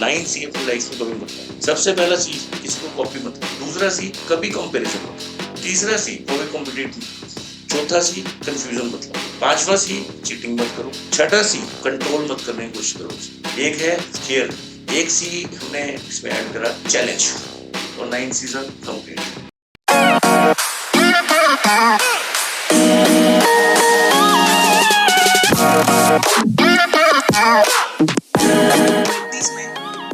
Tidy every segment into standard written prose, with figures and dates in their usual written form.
9 सी अपनी लाइफ में कभी मत लाओ। सबसे पहला सी, किसी को कॉपी मत करो। दूसरा सी, कभी कंपैरिजन मत करो। तीसरा सी, कभी कॉम्पिटिट मत करो। चौथा सी, कंफ्यूजन मत लाओ। पांचवा सी, चीटिंग मत करो। छठा सी, कंट्रोल मत करने की कोशिश करो। एक है केयर, एक सी हमने इसमें ऐड करा चैलेंज, और 9 सीजन कंप्लीट।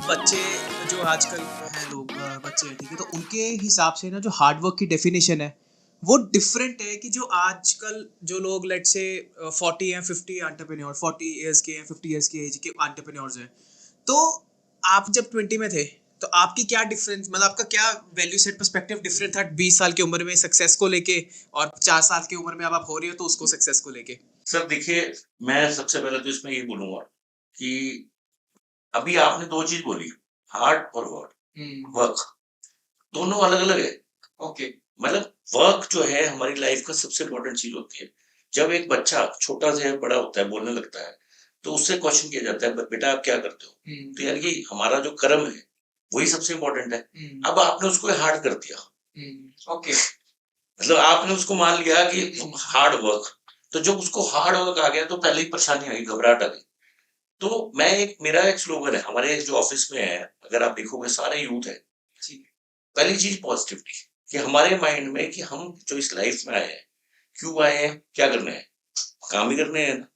बच्चे जो आजकल हैं लोग बच्चे हैं, ठीक है, तो उनके हिसाब से ना जो हार्ड वर्क की डेफिनेशन है वो डिफरेंट है कि जो आजकल जो लोग लेट से 40 या 50 एंटरप्रेन्योर 40 इयर्स के या 50 इयर्स के एज के एंटरप्रेन्योर्स हैं। तो आप जब 20 में थे तो आपकी क्या डिफरेंस, मतलब आपका क्या वैल्यू सेट पर्सपेक्टिव डिफरेंट था 20 साल की उम्र में सक्सेस को लेके, और 4 साल की उम्र में अब आप हो रही हो तो उसको सक्सेस को लेके? सर देखिए, मैं सबसे पहले तो इसमें ये बोलूंगा कि अभी आपने दो चीज बोली, हार्ड और वर्क, दोनों अलग अलग है। ओके, मतलब वर्क जो है हमारी लाइफ का सबसे इम्पोर्टेंट चीज होती है। जब एक बच्चा छोटा से बड़ा होता है, बोलने लगता है, तो उससे क्वेश्चन किया जाता है, बेटा आप क्या करते हो?" तो यानी कि हमारा जो कर्म है वही सबसे इम्पोर्टेंट है। अब आपने उसको हार्ड कर दिया। ओके, मतलब आपने उसको मान लिया कि हार्ड वर्क, तो जब उसको हार्ड वर्क आ गया तो पहले ही परेशानी आई, घबराहट आ गई। तो मेरा एक स्लोगन है हमारे जो ऑफिस में है, अगर आप देखोगे सारे यूथ है, पहली चीज पॉजिटिविटी, कि हमारे माइंड में कि हम जो इस लाइफ में आए हैं, क्यों आए हैं, क्या करने हैं, काम ही करने हैं ना।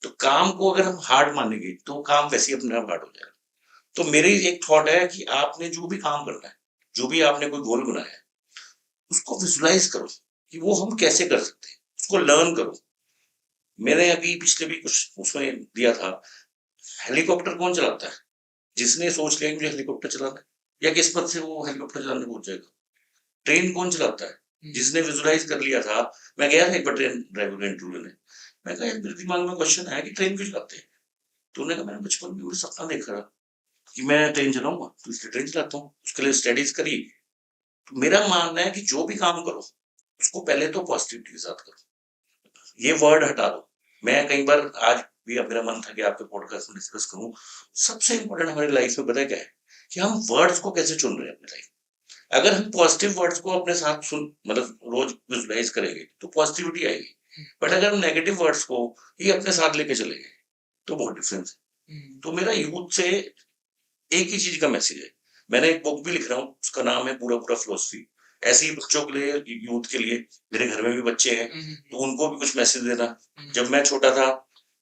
तो काम को अगर हम हार्ड मानेंगे तो काम वैसे ही अपने आप हार्ड हो जाएगा। तो मेरी एक थॉट है कि आपने जो भी काम करना है, जो भी आपने कोई गोल बनाया है, उसको विजुलाइज करो कि वो हम कैसे कर सकते हैं, उसको लर्न करो। मैंने अभी पिछले भी कुछ उसमें दिया था, हेलीकॉप्टर कौन चलाता है? जिसने सोच लिया कि मुझे हेलीकॉप्टर चलाना है, या किस्मत से वो हेलीकॉप्टर चलाने पहुंच जाएगा। ट्रेन कौन चलाता है? जिसने विजुलाइज कर लिया था। मैं गया था एक बार ट्रेन ड्राइवर का इंटरव्यू लेने, मैं कहा यार मेरे दिमाग में क्वेश्चन आया कि ट्रेन क्यों चलाते हैं? तो उन्होंने कहा मैंने बचपन में सपना देखा था कि मैं ट्रेन चलाऊंगा, तो इसलिए ट्रेन चलाता हूँ, उसके लिए स्टडीज करी। तो मेरा मानना है कि जो भी काम करो उसको पहले तो पॉजिटिविटी के साथ करो, ये वर्ड हटा दो। मैं कई बार आज भी अब मेरा मन था कि आपके पॉडकास्ट में डिस्कस करूं, सबसे इंपॉर्टेंट हमारी लाइफ में पता है क्या है, कि हम वर्ड्स को कैसे चुन रहे हैं अपनी लाइफ। अगर हम पॉजिटिव वर्ड्स को अपने साथ सुन, मतलब रोज विजुलाइज करेंगे तो पॉजिटिविटी आएगी। बट अगर हम नेगेटिव वर्ड्स को ही अपने साथ लेके चलेंगे तो बहुत डिफरेंस है। तो मेरा यूथ से एक ही चीज का मैसेज है, मैंने एक बुक भी लिख रहा हूँ, उसका नाम है पूरा पूरा फिलोसफी, ऐसे ही बच्चों के लिए, यूथ के लिए। मेरे घर में भी बच्चे हैं तो उनको भी कुछ मैसेज देना। जब मैं छोटा था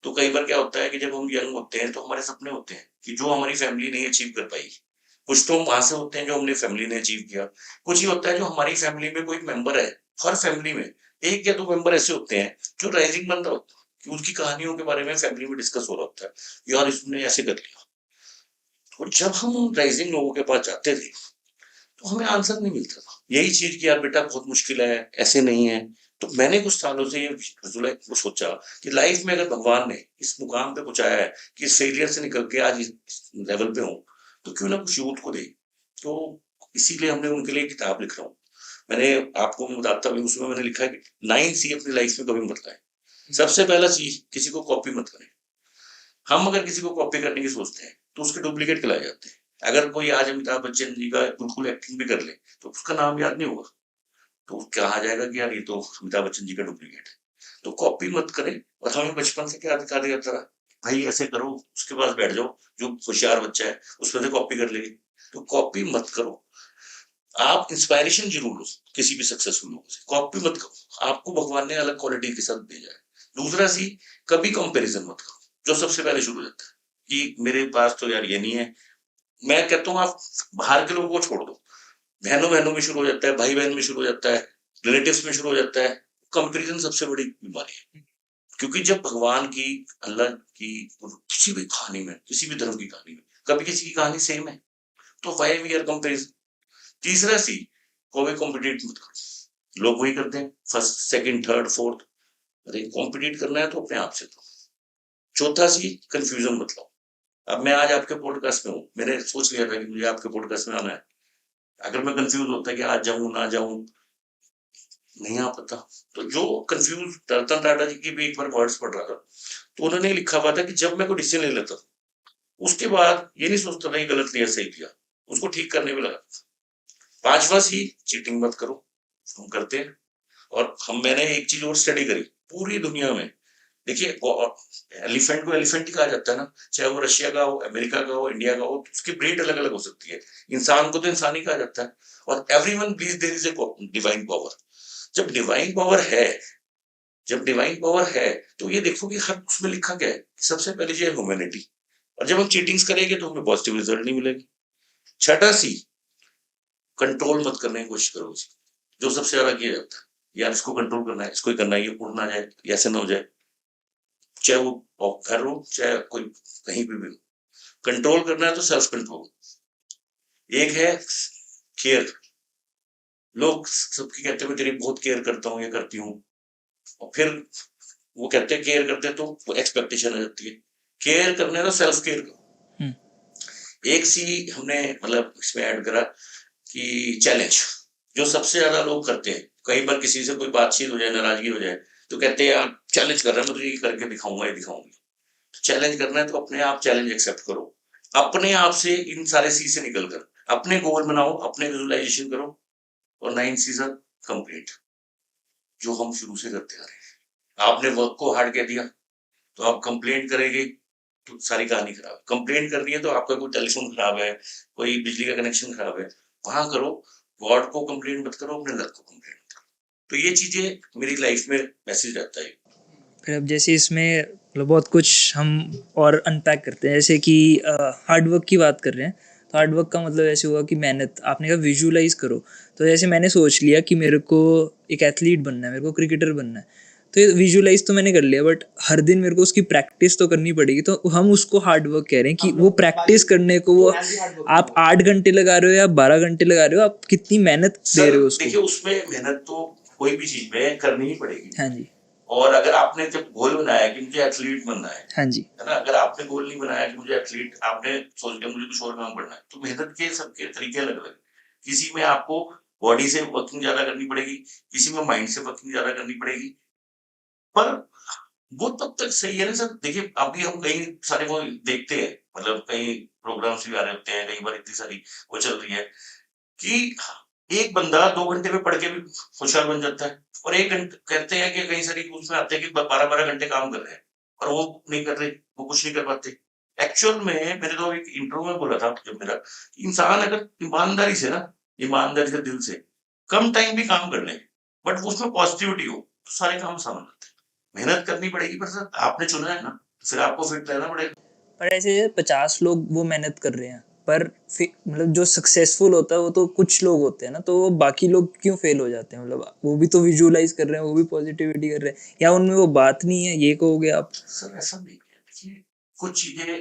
तो कई बार क्या होता है कि जब हम यंग होते हैं तो हमारे सपने होते हैं कि जो हमारी फैमिली नहीं अचीव कर पाई, कुछ तो वहां से होते हैं जो हमने फैमिली ने अचीव किया, कुछ ही होता है जो हमारी फैमिली में कोई मेंबर है। हर फैमिली में एक या दो मेंबर ऐसे होते हैं जो राइजिंग बंदा होता है, कि उसकी कहानियों के बारे में फैमिली में डिस्कस हो रहा होता है, यार इसने ऐसे कर लिया। तो जब हम उन राइजिंग लोगों के पास जाते थे तो हमें आंसर नहीं मिलता था, यही चीज कि यार बेटा बहुत मुश्किल है, ऐसे नहीं है। तो मैंने कुछ सालों से ये वो सोचा कि लाइफ में अगर भगवान ने इस मुकाम पे पहुंचाया है कि इस फेलियर से निकल के आज इस लेवल पे हूँ, तो क्यों ना कुछ यूथ को दे। तो इसीलिए हमने उनके लिए किताब लिख रहा हूँ। मैंने आपको मैं बताता भी, उसमें मैंने लिखा है कि 9 सी अपनी लाइफ में कभी मत लाए। सबसे पहला चीज, किसी को कॉपी मत करें। हम अगर किसी को कॉपी करने की सोचते हैं तो उसके डुप्लीकेट खिलाए जाते हैं। अगर कोई आज अमिताभ बच्चन जी का बिल्कुल एक्टिंग भी कर ले तो उसका नाम याद नहीं होगा, तो कहा जाएगा कि यार ये तो अमिताभ बच्चन जी का डुप्लीकेट है। तो कॉपी मत करें। और हमें बचपन से क्या दिखा दिया जाता है, भाई ऐसे करो, उसके पास बैठ जाओ, जो होशियार बच्चा है उसमें से कॉपी कर लेगी। तो कॉपी मत करो। आप इंस्पायरेशन जरूर लो किसी भी सक्सेसफुल लोगों से, कॉपी मत करो। आपको भगवान ने अलग क्वालिटी के साथ भेजा है। दूसरा सी, कभी कंपैरिजन मत करो, जो सबसे पहले शुरू हो जाता है कि मेरे पास तो यार ये नहीं है। मैं कहता हूँ आप बाहर के लोगों को छोड़ दो, बहनों बहनों में शुरू हो जाता है, भाई बहन में शुरू हो जाता है, रिलेटिव्स में शुरू हो जाता है। कंपैरिजन सबसे बड़ी बीमारी है, क्योंकि जब भगवान की, अल्लाह की, किसी भी कहानी में, किसी भी धर्म की कहानी में कभी किसी की कहानी सेम है, तो वाई वी आर कंपेरिजन। तीसरा सी, कोई कॉम्पिटिट मत करो। लोग वही करते हैं, फर्स्ट सेकंड थर्ड फोर्थ। अरे कॉम्पिटिट करना है तो अपने आप से दो। चौथा सी, कंफ्यूजन मत लो। अब मैं आज आपके पॉडकास्ट में हूँ, मैंने सोच लिया था कि मुझे आपके पॉडकास्ट में आना है। अगर मैं कंफ्यूज होता कि आज जाऊं ना जाऊं, नहीं आ पाता। तो जो कंफ्यूज, रतन टाटा जी की भी एक बार वर्ड्स पढ़ रहा था, तो उन्होंने लिखा हुआ था कि जब मैं कोई डिसीजन ले लेता उसके बाद ये नहीं सोचता नहीं गलत लिया सही लिया, उसको ठीक करने में लगा। पांचवा सी, चीटिंग मत करो, हम करते हैं। और मैंने एक चीज और स्टडी करी पूरी दुनिया में, देखिए एलिफेंट को एलिफेंट ही कहा जाता है ना, चाहे वो रशिया का हो, अमेरिका का हो, इंडिया का हो, तो उसकी ब्रीड अलग अलग हो सकती है। इंसान को तो इंसान ही कहा जाता है। और everyone believes there is a divine power. जब डिवाइन पावर है, जब डिवाइन पावर है, तो ये देखो कि हर उसमें लिखा क्या है, सबसे पहले जो है ह्यूमैनिटी। और जब हम चीटिंग्स करेंगे तो हमें पॉजिटिव रिजल्ट नहीं मिलेगी। छठा सी, कंट्रोल मत करने की कोशिश करो उसे, जो सबसे ज्यादा किया जाता है, यार इसको कंट्रोल करना है, इसको ही करना है, ये उड़ ना जाए, ये ऐसे ना हो जाए, चाहे वो घर हो चाहे कोई कहीं पे भी हो, कंट्रोल करना है तो सेल्फ कंट्रोल। एक है केयर, लोग सबकी कहते हैं मैं तेरी बहुत केयर करता हूँ, ये करती हूँ, और फिर वो कहते हैं केयर करते हैं तो एक्सपेक्टेशन आ जाती है। केयर करने तो सेल्फ केयर करो। एक सी हमने मतलब इसमें ऐड करा कि चैलेंज, जो सबसे ज्यादा लोग करते हैं, कई बार किसी से कोई बातचीत हो जाए, नाराजगी हो जाए, तो कहते हैं यार चैलेंज कर रहा है, मैं तुझे ये करके दिखाऊंगा, ये दिखाऊंगी। तो चैलेंज करना है तो अपने आप चैलेंज एक्सेप्ट करो, अपने आप से इन सारे सी से निकल कर अपने गोल बनाओ, अपने विजुअलाइजेशन करो। और 9 सीजन कंप्लीट, जो हम शुरू से करते आ रहे हैं। आपने वर्क को हार्ड कह दिया तो आप कंप्लेंट करेंगे तो सारी कहानी खराब है। कंप्लेंट करनी है तो आपका कोई टेलीफोन खराब है, कोई बिजली का कनेक्शन खराब है, वहां करो। गॉड को कंप्लेंट मत करो, अपने लक को कंप्लेंट मत करो। तो ये चीजें मेरी लाइफ में मैसेज रहता है। फिर अब जैसे इसमें मतलब बहुत कुछ हम और अनपैक करते हैं, जैसे कि हार्ड वर्क की बात कर रहे हैं, तो हार्ड वर्क का मतलब ऐसे हुआ कि मेहनत, आपने कहा विजुअलाइज करो, तो जैसे मैंने सोच लिया कि मेरे को एक एथलीट बनना है, मेरे को क्रिकेटर बनना है, तो ये विजुअलाइज तो मैंने कर लिया, बट हर दिन मेरे को उसकी प्रैक्टिस तो करनी पड़ेगी, तो हम उसको हार्ड वर्क कह रहे हैं कि वो प्रैक्टिस करने को वो आप 8 घंटे लगा रहे हो या 12 घंटे लगा रहे हो, आप कितनी मेहनत दे रहे हो उसको। देखिए उसमें मेहनत तो कोई भी चीज में करनी ही पड़ेगी। हाँ जी। और अगर आपने जब गोल बनाया कि मुझे एथलीट बनना हाँ जी। है ना, अगर आपने गोल नहीं बनाया कि मुझे एथलीट, आपने सोच लिया मुझे कुछ और काम करना है, तो मेहनत के सबके तरीके अलग अलग। किसी में आपको बॉडी से वर्किंग ज्यादा करनी पड़ेगी, किसी में माइंड से वर्किंग ज्यादा करनी पड़ेगी, पर वो तब तक सही है ना सर। देखिए अभी हम कई सारे वो देखते हैं, मतलब कई प्रोग्राम्स भी आ रहे होते हैं, कई बार इतनी सारी वो चल रही है कि एक बंदा 2 घंटे में पढ़ के भी होशियार बन जाता है, और 1 घंटे कहते हैं कि कई सारी उसमें आते हैं कि 12-12 घंटे काम कर रहे हैं, और वो नहीं कर रहे, वो कुछ नहीं कर पाते। एक्चुअल में मैंने तो एक इंटरव्यू में बोला था जब मेरा, इंसान अगर ईमानदारी से ना, ईमानदारी से दिल से कम टाइम भी काम कर ले, बट उसमें पॉजिटिविटी हो, तो सारे काम आसान हो जाते हैं। मेहनत करनी पड़ेगी, पर सर आपने चुना है ना, तो फिर आपको फिट रहना पड़ेगा। पर ऐसे 50 लोग वो मेहनत कर रहे हैं, पर मतलब जो सक्सेसफुल होता है वो तो कुछ लोग होते हैं ना, तो वो बाकी लोग क्यों फेल हो जाते हैं? मतलब वो भी तो विजुअलाइज कर रहे हैं, वो भी पॉजिटिविटी कर रहे हैं, या उनमें वो बात नहीं है, ये कहोगे आप? सर ऐसा नहीं है, देखिए कुछ चीजें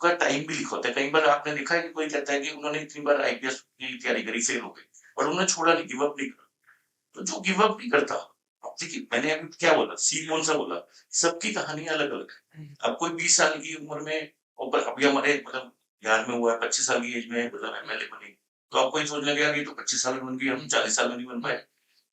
का टाइम भी लिखा होता है। कई बार आपने देखा है कि कोई कहता है कि उन्होंने इतनी बार आईपीएस की तैयारी करी, फेल हो गई, और उन्होंने छोड़ा नहीं, गिव अप नहीं करा। तो जो गिव अप नहीं करता, अब देखिए मैंने अभी क्या बोला, सी कौन सा बोला, सबकी कहानी अलग अलग है। अब कोई 20 साल की उम्र में, और अभी हमारे मतलब बिहार में हुआ है 25 साल की एज में मतलब एमएलए बनी, तो आपको ये सोचना कि यार ये तो 25 साल में बन गई, हम 40 साल में नहीं बन पाए।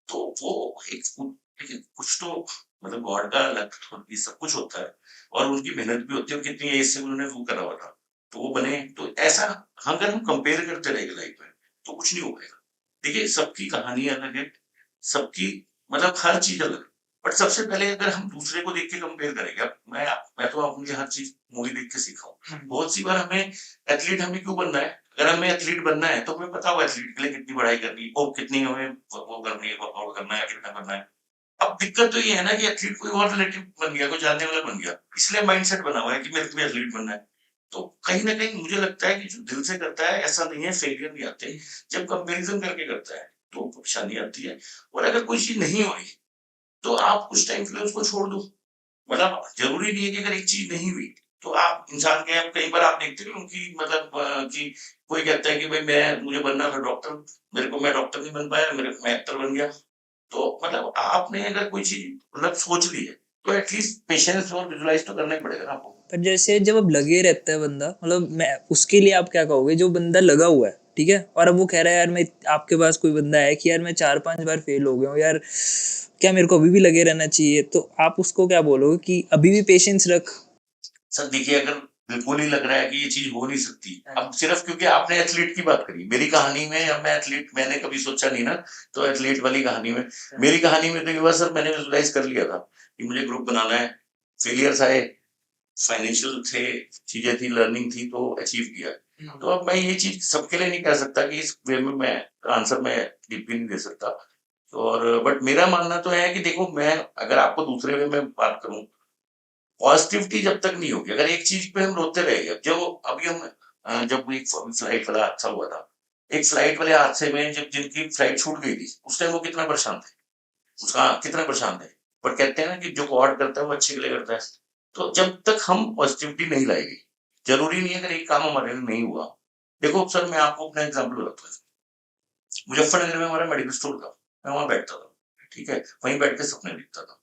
तो वो एक देखिए कुछ तो मतलब गॉड का लक, ये सब कुछ होता है, और उनकी मेहनत भी होती है, और कितनी एज से उन्होंने वो करा हुआ था, तो वो बने। तो ऐसा अगर हम कंपेयर करते रहेंगे लाइफ में तो कुछ नहीं हो पाएगा। देखिए सबकी कहानी अलग है, सबकी मतलब हर चीज अलग है। बट सबसे पहले अगर हम दूसरे को देख के कंपेयर करेंगे, अब मैं तो अपनी हर चीज मूवी देख के सीखा हूँ। बहुत सी बार हमें एथलीट हमें क्यों बनना है, अगर हमें एथलीट बनना है तो हमें पता होगा एथलीट के लिए कितनी पढ़ाई करनी है, और कितनी हमें वो करनी है, वर्कआउट करना है, कितना करना है। अब दिक्कत तो ये है ना कि एथलीट कोई और रिलेटिव बन गया, कोई जानने वाला बन गया, इसलिए माइंडसेट बना हुआ है कि मेरे को भी एथलीट बनना है। तो कहीं न कहीं मुझे लगता है कि जो दिल से करता है ऐसा नहीं है, फेलियर नहीं आते। जब कंपैरिज़न करके करता है तो परेशानी आती है। और अगर कोई चीज़ नहीं हो रही, तो आप कुछ टाइम के लिए उसको छोड़ दो। मतलब ज़रूरी नहीं है कि अगर एक चीज़ नहीं हुई, तो आप इंसान के, आप कई बार आप देखते हो उनकी मतलब कि कोई कहता है कि भई मुझे बनना था डॉक्टर, मैं डॉक्टर नहीं बन पाया, मैं एक्टर बन गया। तो मतलब आपने अगर कोई चीज़ मतलब सोच ली है, तो एट लीस्ट पेशेंस और विजुअलाइज़ तो करना ही पड़ेगा ना आपको। पर जैसे जब अब लगे रहता है बंदा, मतलब मैं उसके लिए आप क्या कहोगे, जो बंदा लगा हुआ है, ठीक है, और अब वो कह रहा है यार मैं, आपके पास कोई बंदा है कि यार मैं 4-5 बार फेल हो गया हूँ यार, क्या मेरे को अभी भी लगे रहना चाहिए, तो आप उसको क्या बोलोगे कि अभी भी पेशेंस रख? सर देखिए, अगर बिल्कुल ही लग रहा है कि ये चीज हो नहीं सकती। अब सिर्फ क्योंकि आपने एथलीट की बात करी, मेरी कहानी में, अब मैं एथलीट मैंने कभी सोचा नहीं ना, तो एथलीट वाली कहानी में, मेरी कहानी में तो ये हुआ सर, मैंने विजुलाइज कर लिया था कि मुझे ग्रुप बनाना है, फेलियर्स आए, फाइनेंशियल थे, चीजें थी, लर्निंग थी, तो अचीव किया। तो अब मैं ये चीज सबके लिए नहीं कह सकता कि इस वे में मैं आंसर में डीपली नहीं दे सकता। और बट मेरा मानना तो है कि देखो, मैं अगर आपको दूसरे वे में बात करूं, पॉजिटिविटी जब तक नहीं होगी, अगर एक चीज पे हम रोते रहेंगे, जो अभी हम जब एक फ्लाइट वाला हादसा हुआ था, एक फ्लाइट वाले हादसे में जब जिनकी फ्लाइट छूट गई थी, उस टाइम वो कितना परेशान थे, उसका कितना परेशान थे। पर कहते हैं ना कि जो गॉड करता है वो अच्छे के लिए करता है। तो जब तक हम पॉजिटिविटी नहीं लाएंगे, जरूरी नहीं है अगर एक काम हमारे लिए नहीं हुआ। देखो सर, मैं आपको अपना एग्जाम्पल बताता हूँ। मुजफ्फरनगर में हमारा मेडिकल स्टोर था, मैं वहां बैठता था, ठीक है, वहीं बैठ के सपने देखता था।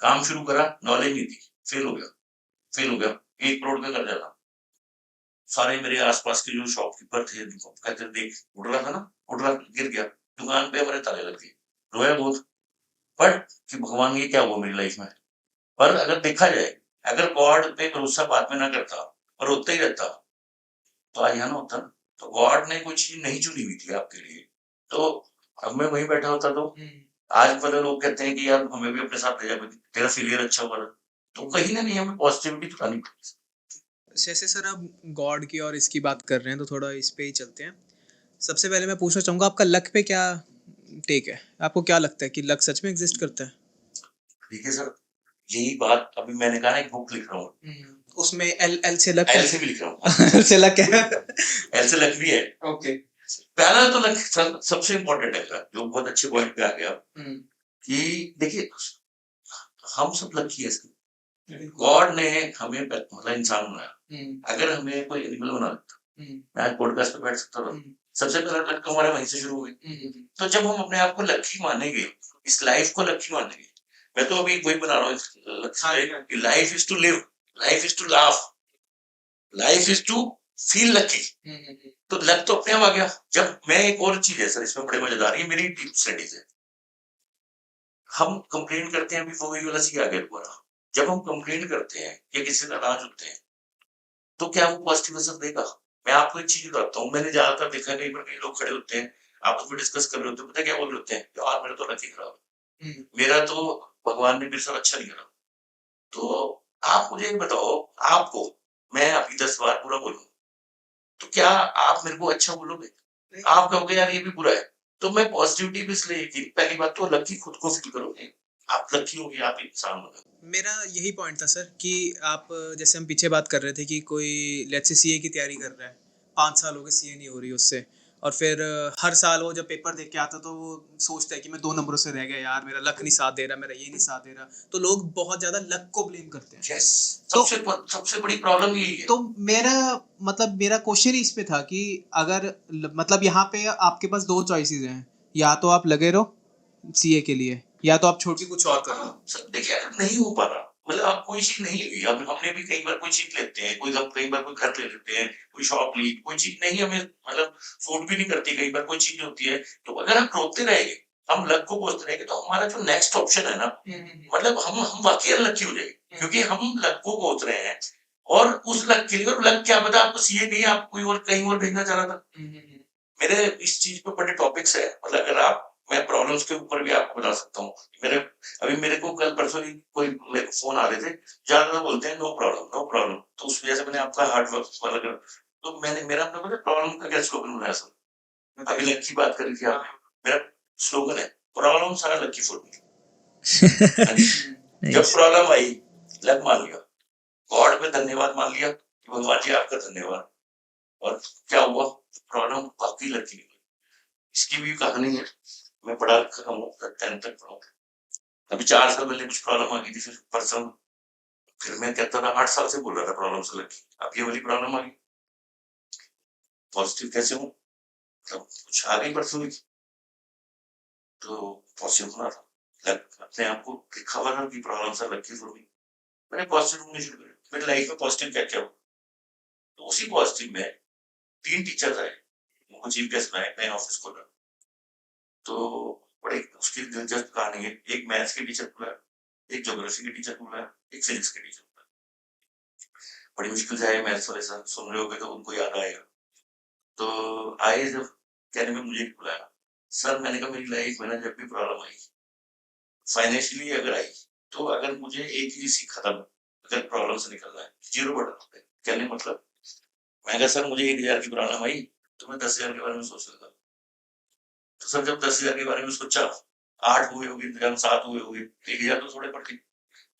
काम शुरू करा, नॉलेज नहीं थी, फेल हो गया, फेल हो गया, 1 करोड़ का कर्जा था। सारे मेरे आसपास के जो शॉपकीपर थे, कहते देख उड़ रहा था ना, उड़ रहा, गिर गया, दुकान पे हमारे ताले लग गए, रोया बहुत। बट कि भगवान ये क्या हुआ मेरी लाइफ में। पर अगर देखा जाए, अगर गॉड पे भरोसा बाद में ना करता और रोता ही रहता, तो आज यहाँ ना होता ना। तो गॉड ने कोई चीज नहीं चुनी हुई थी आपके लिए, तो अब मैं वहीं बैठा होता। तो आज वाले लोग कहते हैं कि यार हमें भी अपने साथ ले जा, तेरा फेलियर अच्छा हुआ था। तो कहीं ना कहीं हमें पॉजिटिविटी तो लानी पड़ेगी। जैसे सर अब गॉड की और इसकी बात कर रहे हैं तो थोड़ा इस पे ही चलते हैं। सबसे पहले मैं पूछना चाहूँगा आपका लक पे क्या टेक है? आपको क्या लगता है कि लक सच में एग्जिस्ट करता है? ठीक है सर, यही बात अभी मैंने कहा ना, एक बुक लिख रहा हूँ, उसमें एल एल से लक एल है। से भी लिख रहा हूँ, एल से लक है। एल से लक भी है। ओके। पहला तो लक सबसे इम्पोर्टेंट है सर, जो बहुत अच्छे पॉइंट पे आ गया कि देखिए, हम सब लकी है इसमें। गॉड ने हमें मतलब इंसान बनाया, अगर हमें कोई एनिमल बना देता, मैं आज पॉडकास्ट पे बैठ सकता था। सबसे पहला लक तो हमारा वहीं से शुरू हुई। तो जब हम अपने आप को लकी मानेंगे, इस लाइफ को लकी मानेंगे, मैं तो अभी वही बना रहा हूँ, life is to live, life is to laugh, life is to feel lucky. तो लक तो अपने आप आ गया। जब मैं एक और चीज है सर, इसमें बड़े मजेदार, ये मेरी डीप स्टडीज है। हम कंप्लेन करते हैं, अभी वो वही वाला सी आ गया दोबारा। जब हम कंप्लेन करते हैं या किसी से नाराज होते हैं, तो क्या वो पॉजिटिव असर देगा? मैं आपको एक चीज बताता हूँ, मैंने ज्यादातर देखा है, कई बार कई लोग खड़े होते हैं, आपस में डिस्कस कर रहे होते हैं, पता है क्या बोल रहे होते हैं? यार मेरा तो लकी खराब है, मेरा तो भगवान ने मेरे साथ अच्छा नहीं करा। तो आप मुझे ये बताओ, आपको मैं अभी 10 बार बुरा बोलूं, तो क्या आप मेरे को अच्छा बोलोगे? आप कहोगे यार ये भी बुरा है। तो मैं पॉजिटिविटी भी इसलिए की, पहली बात तो लकी खुद को फील करोगे, आप लकी होगे, आप इंसान हो। मेरा यही पॉइंट था सर कि आप जैसे हम पीछे बात कर रहे थे कि कोई लेट्स से सीए की तैयारी कर रहा है, 5 साल हो गए सीए नहीं हो रही उससे, और फिर हर साल वो जब पेपर देख के आता तो वो सोचता है कि मैं 2 नंबरों से रह गया यार, मेरा लक नहीं साथ दे रहा, मेरा ये नहीं साथ दे रहा। तो लोग बहुत ज्यादा लक को ब्लेम करते हैं। यस, तो सबसे बड़ी प्रॉब्लम यही है। तो मेरा मतलब मेरा क्वेश्चन इस पे था कि अगर मतलब यहाँ पे आपके पास 2 चॉइसेस हैं, या तो आप लगे रहो सीए के लिए, या तो आप छोड़ के कुछ और कर लो। सर देखिए, अगर नहीं हो पा रहा, मतलब आप कोई चीज नहीं हुई, अब हमने भी कई बार कोई चीज लेते हैं, कोई हम कई बार कोई घर ले लेते हैं, कोई शॉप ली, कोई चीज नहीं हमें मतलब सूट भी नहीं करती, कई बार कोई चीज होती है। तो अगर हम रोकते रहेंगे, हम लक को कोसते रहेंगे, तो हमारा जो नेक्स्ट ऑप्शन है ना, मतलब हम वाकई लकी हो जाएंगे, क्योंकि हम लक को कोस रहे हैं। और उस लक के लिए, और लक क्या पता आपको सीए नहीं, आप कोई और कहीं और भेजना चाह रहा था। मेरे इस चीज पे बड़े टॉपिक्स है, मतलब अगर आप, मैं प्रॉब्लम्स के ऊपर भी आपको बता सकता हूँ। मेरे अभी मेरे को कल परसों ही कोई मेरे को फोन आ रहे थे, ज्यादा बोलते हैं नो प्रॉब्लम नो प्रॉब्लम, तो उस वजह से मैंने आपका हार्ड वर्क वाला कर, तो मैंने मेरा अपना मतलब प्रॉब्लम का क्या स्लोगन बनाया सर, अभी लक की बात करी थी आपने, मेरा स्लोगन है प्रॉब्लम सारा लकी फॉर मी। जब नाइस। प्रॉब्लम आई, लक मान लिया, गॉड पे धन्यवाद मान लिया कि भगवान जी आपका धन्यवाद। और क्या हुआ, प्रॉब्लम वाकई लकी निकली। इसकी भी कहानी है, मैं पढ़ा रखा हूँ, 10th तक पढ़ा हूँ। अभी 4 साल पहले कुछ प्रॉब्लम आ गई थी, फिर पर्सन, फिर मैं कहता था 8 साल से बोल रहा था प्रॉब्लम से लगी, अब ये वाली प्रॉब्लम आ गई, पॉजिटिव कैसे हूँ, मतलब कुछ आ गई परसों की, तो पॉजिटिव होना था। अपने आप को लिखा हुआ ना कि प्रॉब्लम से लकी फॉर मी, मैंने पॉजिटिव होने शुरू किया। मेरी लाइफ में पॉजिटिव क्या क्या हुआ, तो उसी पॉजिटिव में 3 टीचर्स आए, उनको चीफ गेस्ट बनाए, नए ऑफिस खोला। तो बड़े उसकी दिलचस्प कहानी है, एक मैथ्स के टीचर बुलाया, एक ज्योग्राफी के टीचर बुलाया, एक फिजिक्स के टीचर बुलाया। बड़ी मुश्किल से आए, मैथ्स वाले सर सुन रहे होगे तो उनको याद आएगा। तो आए जब, कहने में मुझे बुलाया, सर मैंने कहा मेरी लाइफ में ना जब भी प्रॉब्लम आई, फाइनेंशियली अगर आई, तो अगर मुझे एक ही चीज खत्म, अगर प्रॉब्लम से निकलना है, जीरो बटन होता है। कहने का मतलब, मैं कहा सर मुझे 1000 की प्रॉब्लम आई तो मैं 10,000 के बारे में सोच रहा था। तो सर जब 10,000 के बारे में सोचा, 8 हुए होंगे इंतजाम, 7 हुए होंगे, 1000 तो थोड़े पड़ गए।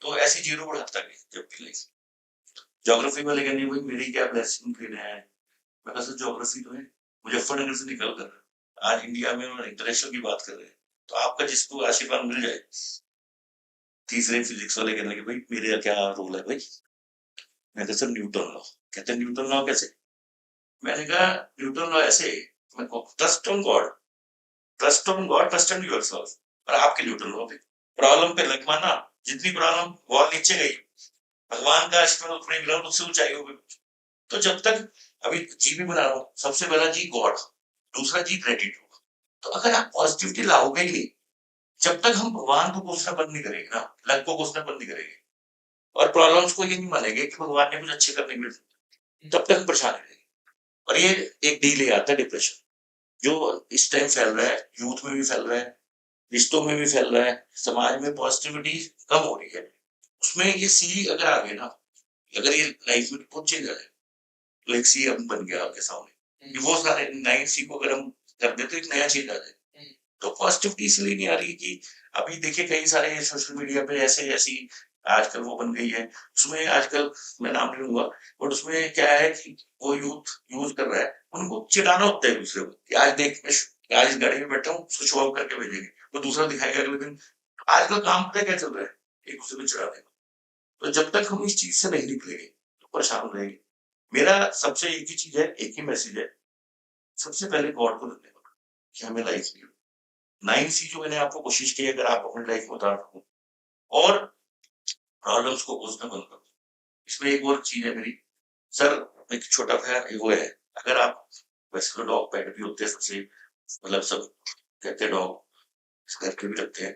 तो ऐसी जीरो बढ़ाता गई जब की लाइफ। ज्योग्राफी वाले कहने भाई मेरी क्या ब्लेसिंग फिर है। मैं कहा सर ज्योग्राफी तो है, मुजफ्फरनगर से निकल कर आज इंडिया में और इंटरनेशनल की बात कर रहे हैं, तो आपका जिसको आशीर्वाद मिल जाए। तीसरे फिजिक्स वाले कहने लगे भाई मेरे क्या रोल है भाई। मैं कहा सर न्यूटन लॉ। कहते न्यूटन लॉ कैसे? मैंने कहा न्यूटन लॉ ऐसे, trust on God, trust on God, trust on yourself. और आपके न्यूटन लॉ पे प्रॉब्लम पे लग माना, जितनी प्रॉब्लम वॉल नीचे गई, भगवान का आशीर्वाद ऊपर मिला, उससे ऊंचाई हो गई। तो जब तक अभी जी भी बना रहा हूँ, सबसे पहला जी गॉड, दूसरा जी ग्रेटिट्यूड। तो अगर आप पॉजिटिविटी लाओगे ही नहीं, जब तक हम भगवान को कोसना बंद नहीं करेंगे ना, लक को कोसना बंद नहीं करेंगे, और प्रॉब्लम्स को ये नहीं मानेंगे कि भगवान ने कुछ अच्छे करने के लिए, तब तक हम परेशान रहेंगे। और ये एक डी ले आता है डिप्रेशन, जो इस टाइम फैल रहा है, यूथ में भी फैल रहा है, रिश्तों में भी फैल रहा है, समाज में पॉजिटिविटी कम हो रही है। उसमें ये सी अगर आ गए ना, अगर ये लाइफ में कुछ चेंज आ जाए, तो एक सी अब बन गया आपके सामने, वो सारे 9 सी को अगर हम कर देते, एक नया चेंज आ जाए। तो पॉजिटिविटी इसलिए नहीं आ रही कि अभी देखिए कई सारे सोशल मीडिया पे ऐसे ऐसी आजकल वो बन गई है, उसमें आजकल मैं नाम नहीं लूंगा, बट उसमें क्या है कि वो यूथ यूज कर रहा है, उनको चिढ़ाना होता है दूसरे को कि आज देख मैं आज इस गाड़ी में बैठा हूँ, उसको शो ऑफ करके भेजेंगे, वो दूसरा दिखाएगा अगले दिन। आजकल काम पता है क्या चल रहा है, एक दूसरे को चिढ़ा देगा। तो जब तक हम इस चीज से नहीं निकलेंगे तो परेशान रहेंगे। मेरा सबसे एक ही चीज है, एक ही मैसेज है, सबसे पहले गॉड को धन्यवाद कि हमें लाइफ दी। 9 सी जो मैंने आपको कोशिश की, अगर आप अपनी लाइफ में उतार सको और प्रॉब्लम्स को उसमें बंद करो। इसमें एक और चीज है मेरी, सर एक छोटा सा वो है, अगर आप, वैसे तो डॉग पेट भी होते हैं सबसे, मतलब सब कहते हैं डॉग घर के भी रखते हैं,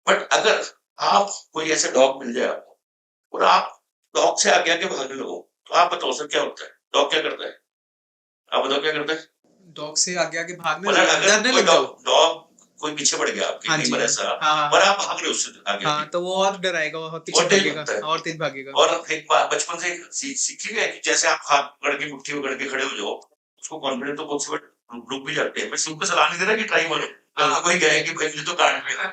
बट अगर आप कोई ऐसा डॉग मिल जाए आपको और आप डॉग से आगे आगे भागने लगो, तो आप बताओ सर क्या होता है? डॉग क्या करता है? आप बताओ क्या करता है? डॉग से आगे आगे भागने मतलब लग- अगर डरने कोई लग जाओ। डॉग कोई पीछे पड़ गया आपके, हाँ कहीं जी, पर हाँ। ऐसा, हाँ, और हाँ। आप भाग रहे हो उससे आगे हाँ, आगे, तो वो और डराएगा, वो पीछे और तेज भागेगा भागता है। और तेज भागेगा। और एक बात बचपन से सीख लिया है कि जैसे आप हाथ पकड़ के मुट्ठी पकड़ के खड़े हो जाओ, उसको कॉन्फिडेंस तो बहुत से रुक भी जाते हैं। मैं सिर्फ सलाह नहीं दे रहा कि ट्राई मारो, हाँ। कोई कहे कि भाई मुझे तो काट लेना,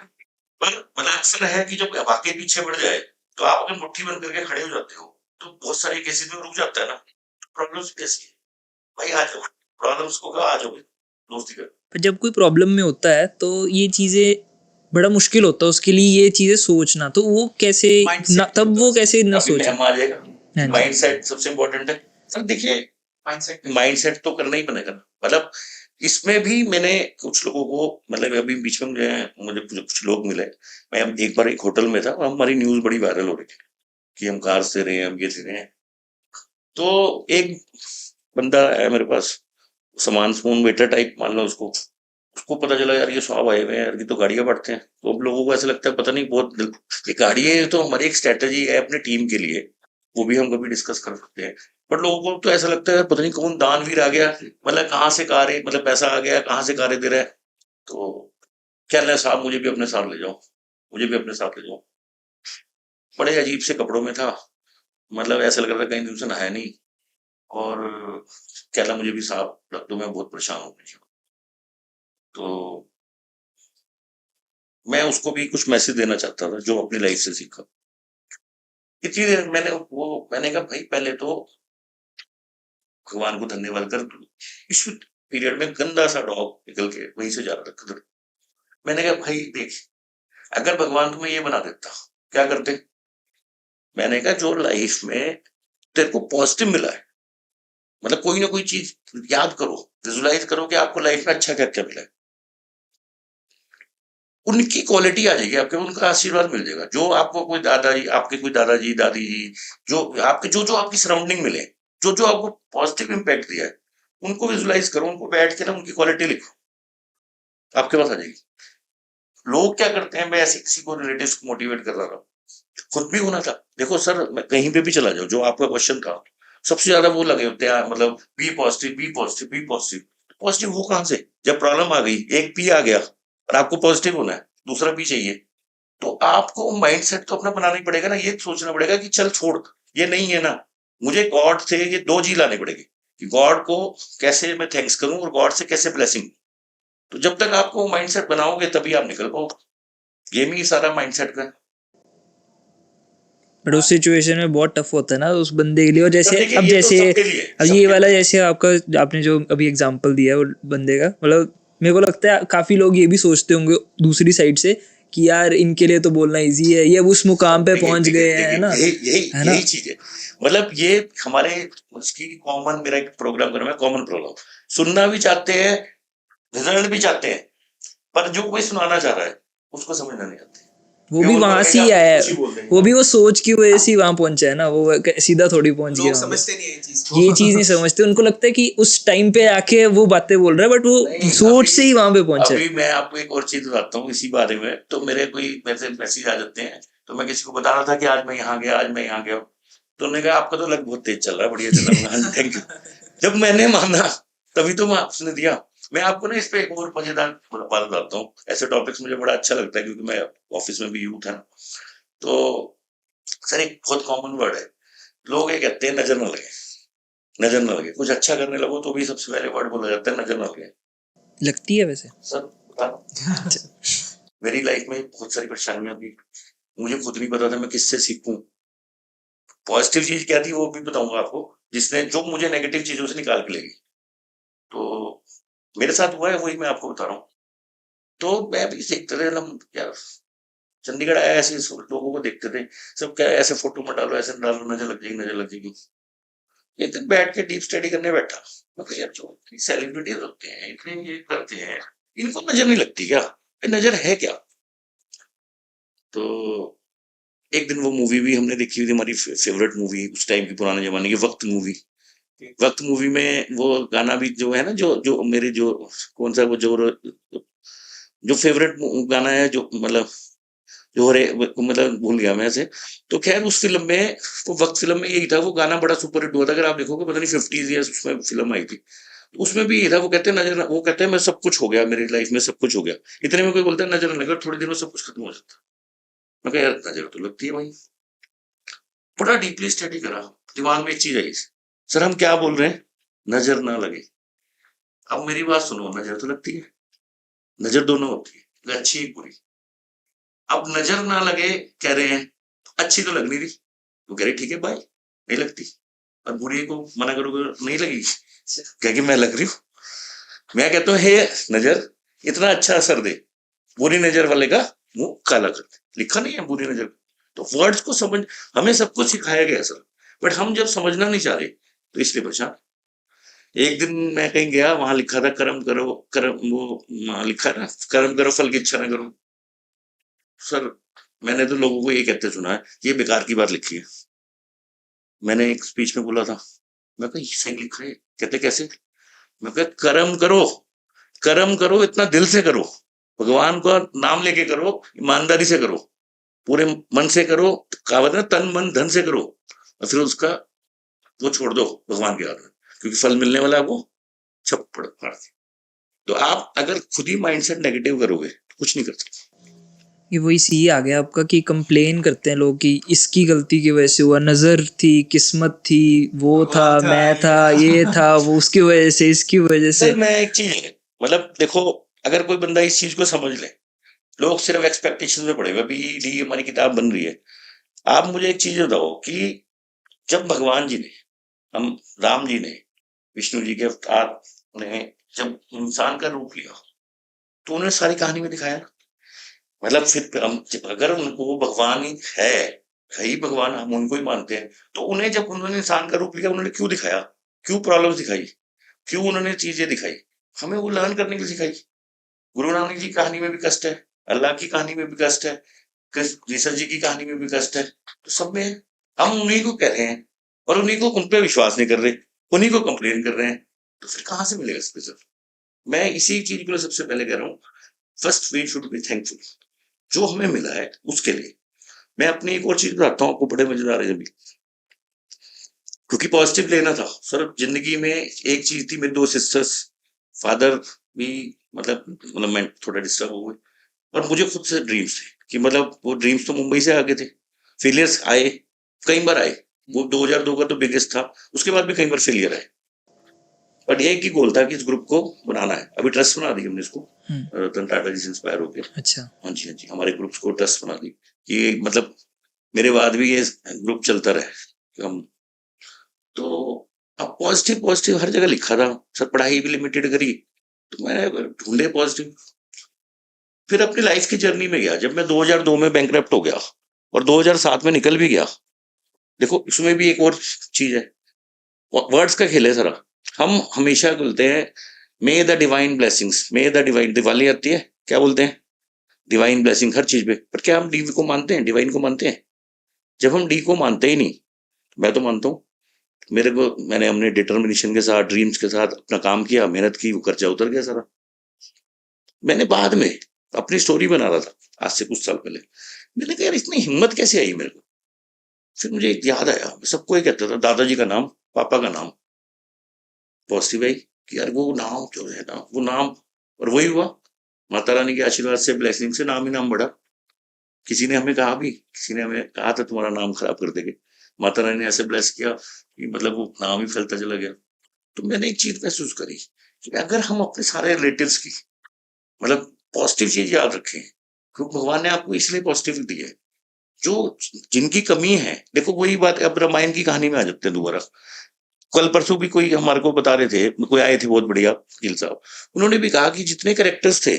पर मतलब अक्सर है कि जब वाकई पीछे बढ़ जाए, तो आप अगर मुट्ठी बंद करके खड़े हो जाते हो, तो बहुत सारे केसेस में रुक जाता है ना। प्रॉब्लम्स कैसी है भाई, आ जाओ, प्रॉब्लम्स को कहा आ जाओ दोस्ती कर। पर जब कोई प्रॉब्लम में होता है तो ये चीज़ें बड़ा मुश्किल होता है उसके लिए ये चीज़ें सोचना, तो वो कैसे Mindset ना, तब वो कैसे न अभी सोचे। मैं आ जाएगा, हाँ जी। माइंडसेट सबसे इम्पोर्टेंट है। सर देखिए माइंडसेट तो करना ही बनेगा ना, मतलब इसमें भी मैंने कुछ लोगों को, मतलब अभी बीच में मुझे कुछ लोग मिले, मैं अब एक बार एक होटल में था और हमारी न्यूज बड़ी वायरल हो रही थी कि हम कार से रहे हैं, हम ये दे रहे हैं। तो एक बंदा है मेरे पास, सामान समून वेटर टाइप मान लो उसको, उसको पता चला यार ये साहब आए हुए हैं यार, ये तो गाड़ियां बढ़ते हैं। तो अब लोगों को ऐसा लगता है पता नहीं बहुत ये गाड़ी है, तो हमारी एक स्ट्रेटेजी है अपनी टीम के लिए, वो भी हम कभी डिस्कस कर सकते हैं। बट लोगों को तो ऐसा लगता है पता नहीं कौन दानवीर आ गया, मतलब कहाँ से कार है, मतलब पैसा आ गया कहाँ से कारें दे रहा है। तो क्या ले साहब मुझे भी अपने साथ ले जाओ, मुझे भी अपने साथ ले जाओ। बड़े अजीब से कपड़ों में था, मतलब ऐसा लग रहा था कहीं दिन से नहाया नहीं, और कहना मुझे भी साहब रख दो, मैं बहुत परेशान हूँ अपने जीवन। तो मैं उसको भी कुछ मैसेज देना चाहता था जो अपनी लाइफ से सीखा। इसीलिए मैंने कहा भाई पहले तो भगवान को धन्यवाद कर, इस पीरियड में गंदा सा डॉग निकल के वहीं से जा रहा था किधर। मैंने कहा भाई देख, अगर भगवान तुम्हें ये बना देता क्या करते? मैंने कहा जो लाइफ में तेरे को पॉजिटिव मिला है, मतलब कोई ना कोई चीज याद करो, विजुलाइज करो कि आपको लाइफ में अच्छा क्या क्या मिला है, उनकी क्वालिटी आ जाएगी आपके, उनका आशीर्वाद मिल जाएगा। जो आपको कोई दादाजी, आपके कोई दादाजी दादी जी, जो आपके जो जो आपकी सराउंडिंग मिले, जो जो आपको पॉजिटिव इम्पैक्ट दिया है, उनको विजुलाइज करो, उनको बैठ के ना उनकी क्वालिटी लिखो, आपके पास आ जाएगी। लोग क्या करते हैं, मैं ऐसे किसी को रिलेटिव्स को मोटिवेट कर रहा था, खुद भी होना था। देखो सर मैं कहीं पे भी चला जाऊं, जो आपका क्वेश्चन था, सबसे ज्यादा वो लगे होते हैं, मतलब be positive, be positive, be positive. Positive हो कहाँ से, जब प्रॉब्लम आ गई, एक पी आ गया और आपको पॉजिटिव होना है, दूसरा पी चाहिए, तो आपको माइंड सेट तो अपना बनाना ही पड़ेगा ना। ये सोचना पड़ेगा कि चल छोड़, ये नहीं है ना, मुझे गॉड से ये 2 जी लाने पड़ेगी कि गॉड को कैसे मैं थैंक्स करूं और गॉड से कैसे ब्लेसिंग। तो जब तक आपको माइंड सेट बनाओगे तभी आप निकल पाओगे। गेम ही सारा माइंड सेट का है। बट उस सिचुएशन में बहुत टफ होता है ना उस बंदे के लिए। और तो जैसे देखिए अब ये तो जैसे सबके लिए, अब ये सबके वाला लिए। जैसे आपका आपने जो अभी एग्जांपल दिया वो बंदे का, मतलब मेरे को लगता है काफी लोग ये भी सोचते होंगे दूसरी साइड से कि यार इनके लिए तो बोलना इजी है, ये अब उस मुकाम पे देखिए पहुंच देखिए गए हैं, है देखिए, ना, यही यही है ना। यही चीज है। मतलब ये हमारे उसकी कॉमन, मेरा एक प्रोग्राम कर, मैं कॉमन प्रोग्राम सुनना भी चाहते हैं, रिजल्ट भी चाहते हैं, पर जो कोई सुनाना चाह रहा है उसको समझना नहीं आता। वो ये भी उनको वहां से लगेगा ही आप आया है, कुछ ही बोल देंगे। वो भी वो सोच की वजह से ही वहां पहुंचा है ना, वो सीधा थोड़ी पहुंच गया लोग वहां पे। समझते नहीं है ये चीज को। ये चीज नहीं समझते, उनको लगता है कि उस टाइम पे आके वो बातें बोल रहा है, बट वो नहीं, सोच से ही वहां पे पहुंचा है। अभी मैं आपको एक और चीज बताता हूँ इसी बारे में। तो मेरे कोई वैसे मैसेज आ जाते हैं, तो मैं किसी को बता रहा था कि आज मैं यहाँ गया, आज मैं यहाँ गया, तो उन्होंने कहा आपका तो लग बहुत तेज चल रहा है, बढ़िया चल रहा है, थैंक यू। जब मैंने माना तभी तो मैं आपने दिया। मैं आपको ना इस पे एक और मजेदार बात बताता हूँ। ऐसे टॉपिक्स मुझे बड़ा अच्छा लगता है क्योंकि मैं ऑफिस में भी यूथ है ना। तो सर एक बहुत कॉमन वर्ड है, लोग ये कहते हैं नजर न लगे, नजर न लगे। कुछ अच्छा करने लगो तो भी सबसे पहले वर्ड बोला जाता है नजर न लगे। लगती है वैसे। सर बता रहा हूँ, मेरी लाइफ में बहुत सारी परेशानियां थी, मुझे खुद नहीं पता था मैं किससे सीखूं। पॉजिटिव चीज क्या थी वो भी बताऊंगा आपको, जिसने जो मुझे नेगेटिव चीजों से निकाल के लेगी। तो मेरे साथ हुआ है वही मैं आपको बता रहा हूँ। तो मैं भी सीखते थे हम यार, चंडीगढ़ आया ऐसे लोगों को देखते थे, सब क्या ऐसे फोटो मत डालो, ऐसे डालो, नजर लग जाएगी, नजर लग जाएगी। एक दिन बैठ के डीप स्टडी करने बैठा, मैं कहा यार जो सेलिब्रिटीज होते हैं इतने ये करते हैं, इनको नजर नहीं लगती क्या, ये नजर है क्या। तो एक दिन वो मूवी भी हमने देखी हुई थी, हमारी फेवरेट मूवी उस टाइम की, पुराने जमाने की, वक्त मूवी। वक्त मूवी में वो गाना भी जो है ना, जो जो मेरे जो कौन सा वो जो फेवरेट गाना है, जो मतलब जो मतलब भूल गया मैं ऐसे। तो खैर उस फिल्म में, वो वक्त फिल्म में यही था, वो गाना बड़ा सुपर हिट हुआ था, अगर आप देखोगे पता नहीं 50s या उसमें फिल्म आई थी। तो उसमें भी यही था, वो कहते हैं नजर, वो कहते हैं मैं सब कुछ हो गया, मेरी लाइफ में सब कुछ हो गया। इतने में कोई बोलता है नजर न लगे, थोड़ी देर में सब कुछ खत्म हो जाता है। मैं कहा यार नजर तो लगती है भाई। बड़ा डीपली स्टडी करा, दिमाग में एक चीज आई, सर हम क्या बोल रहे हैं, नजर ना लगे। अब मेरी बात सुनो, नजर तो लगती है, नजर दोनों होती है, अच्छी बुरी। अब नजर ना लगे कह रहे हैं, अच्छी तो लग नहीं रही, तो कह रही ठीक है बाय, नहीं लगती। और बुरी को मना करोगे नहीं लगेगी, कह के मैं लग रही हूँ। मैं कहता हूँ हे नजर, इतना अच्छा असर दे, बुरी नजर वाले का मुंह काला कर दे। लिखा नहीं है बुरी नजर। तो वर्ड्स को समझ, हमें सब कुछ सिखाया गया सर, बट हम जब समझना नहीं चाह रहे तो इसलिए परेशान। एक दिन मैं कहीं गया, वहां लिखा था कर्म करो, कर्म वो लिखा है ना, कर्म करो फल की इच्छा ना करो। सर मैंने तो लोगों को ये कहते सुना है, ये बेकार की बात लिखी है। मैंने एक स्पीच में बोला था, मैं कहा ये सही लिखा है, कहते कैसे। मैं कहा कर्म करो, कर्म करो इतना दिल से करो, भगवान का नाम लेके करो, ईमानदारी से करो, पूरे मन से करो, कहावत है तन मन धन से करो, और फिर उसका वो छोड़ दो भगवान के हाथ में, क्योंकि फल मिलने वाला है वो छप्पड़ फाड़ के। तो आप अगर खुद ही माइंडसेट नेगेटिव करोगे तो कुछ नहीं कर सकते। ये वही सी आ गया आपका कि कंप्लेन करते हैं लोग कि इसकी गलती की वजह से हुआ, नजर थी, किस्मत थी, वो था, मैं था, ये था, वो उसकी वजह से, इसकी वजह से। सर मैं एक चीज है, मतलब देखो, अगर कोई बंदा इस चीज को समझ ले, लोग सिर्फ एक्सपेक्टेशन में पड़े हुए। अभी डी हमारी किताब बन रही है, आप मुझे एक चीज बताओ कि जब भगवान जी ने, हम राम जी ने, विष्णु जी के अवतार ने जब इंसान का रूप लिया, तो उन्होंने सारी कहानी में दिखाया ना। मतलब फिर हम अगर उनको भगवान ही है ही भगवान, हम उनको ही मानते हैं, तो उन्हें जब उन्होंने इंसान का रूप लिया, उन्होंने क्यों दिखाया, क्यों प्रॉब्लम दिखाई, क्यों उन्होंने चीजें दिखाई, हमें वो लर्न करने के लिए सिखाई। गुरु नानक जी की कहानी में भी कष्ट है, अल्लाह की कहानी में भी कष्ट है, कृष्ण जी की कहानी में भी कष्ट है, तो सब में है। हम उन्हीं को कह रहे हैं और उन्हीं को, उन पे विश्वास नहीं कर रहे, उन्हीं को कंप्लेन कर रहे हैं, तो फिर कहाँ से मिलेगा रिजल्ट। मैं इसी चीज को सबसे पहले कह रहा हूँ, first we should be thankful जो हमें मिला है उसके लिए। मैं अपनी एक और चीज बताता हूँ आपको, बड़े मजेदार है। जब क्योंकि पॉजिटिव लेना था सर। जिंदगी में एक चीज थी, मेरी 2 सिस्टर्स, फादर भी मतलब मैं थोड़ा डिस्टर्ब हो गए, और मुझे खुद से ड्रीम्स थे कि मतलब वो ड्रीम्स तो मुंबई से आगे थे। फेलियर्स आए, कई बार आए, वो 2002 का तो बिगेस्ट था, उसके बाद भी कई बार फेलियर आए, बट एक ही गोल था कि इस ग्रुप को बनाना है। अभी ट्रस्ट बना दी हमने इसको, रतन टाटा जी से इंस्पायर होकर। अच्छा। हाँ जी, हाँ जी, हमारे ग्रुप्स को ट्रस्ट बना दी कि मतलब मेरे बाद भी ये ग्रुप चलता रहे। हम तो अब पॉजिटिव पॉजिटिव हर जगह लिखा था सर, पढ़ाई भी लिमिटेड करी, तो मैंने ढूंढे पॉजिटिव। फिर अपनी लाइफ की जर्नी में गया, जब मैं 2002 में बैंकरप्ट हो गया और 2007 में निकल भी गया। देखो इसमें भी एक और चीज है, वर्ड्स का खेल है सारा। हम हमेशा बोलते हैं मे the divine blessings, may the divine, Diwali आती है क्या बोलते हैं, डिवाइन ब्लेसिंग हर चीज पे, पर क्या हम डी को मानते हैं, डिवाइन को मानते हैं? जब हम डी को मानते ही नहीं, मैं तो मानता हूँ, मेरे को, मैंने अपने डिटर्मिनेशन के साथ, ड्रीम्स के साथ अपना काम किया, मेहनत की, वो कर्जा उतर गया सारा। मैंने बाद में अपनी स्टोरी बना रहा था आज से कुछ साल पहले, मैंने कहा यार इतनी हिम्मत कैसे आई मेरे को। फिर मुझे एक याद आया, मैं सबको ये कहता था, दादाजी का नाम, पापा का नाम, पॉजिटिव आई कि यार वो नाम जो है ना, वो नाम, और वही हुआ। माता रानी के आशीर्वाद से, ब्लेसिंग से नाम ही नाम बढ़ा। किसी ने हमें कहा भी, किसी ने हमें कहा था तुम्हारा नाम खराब कर देंगे, माता रानी ने ऐसे ब्लेस किया कि मतलब वो नाम ही फैलता चला गया। तो मैंने एक चीज महसूस करी कि अगर हम अपने सारे रिलेटिव्स की मतलब पॉजिटिव चीज याद रखें, क्योंकि भगवान ने आपको इसलिए पॉजिटिव दी है, जो जिनकी कमी है। देखो वही बात है, अब रामायण की कहानी में आ जाते हैं दोबारा। कल परसों भी कोई हमारे को बता रहे थे, कोई आए थे बहुत बढ़िया वकील साहब, उन्होंने भी कहा कि जितने कैरेक्टर्स थे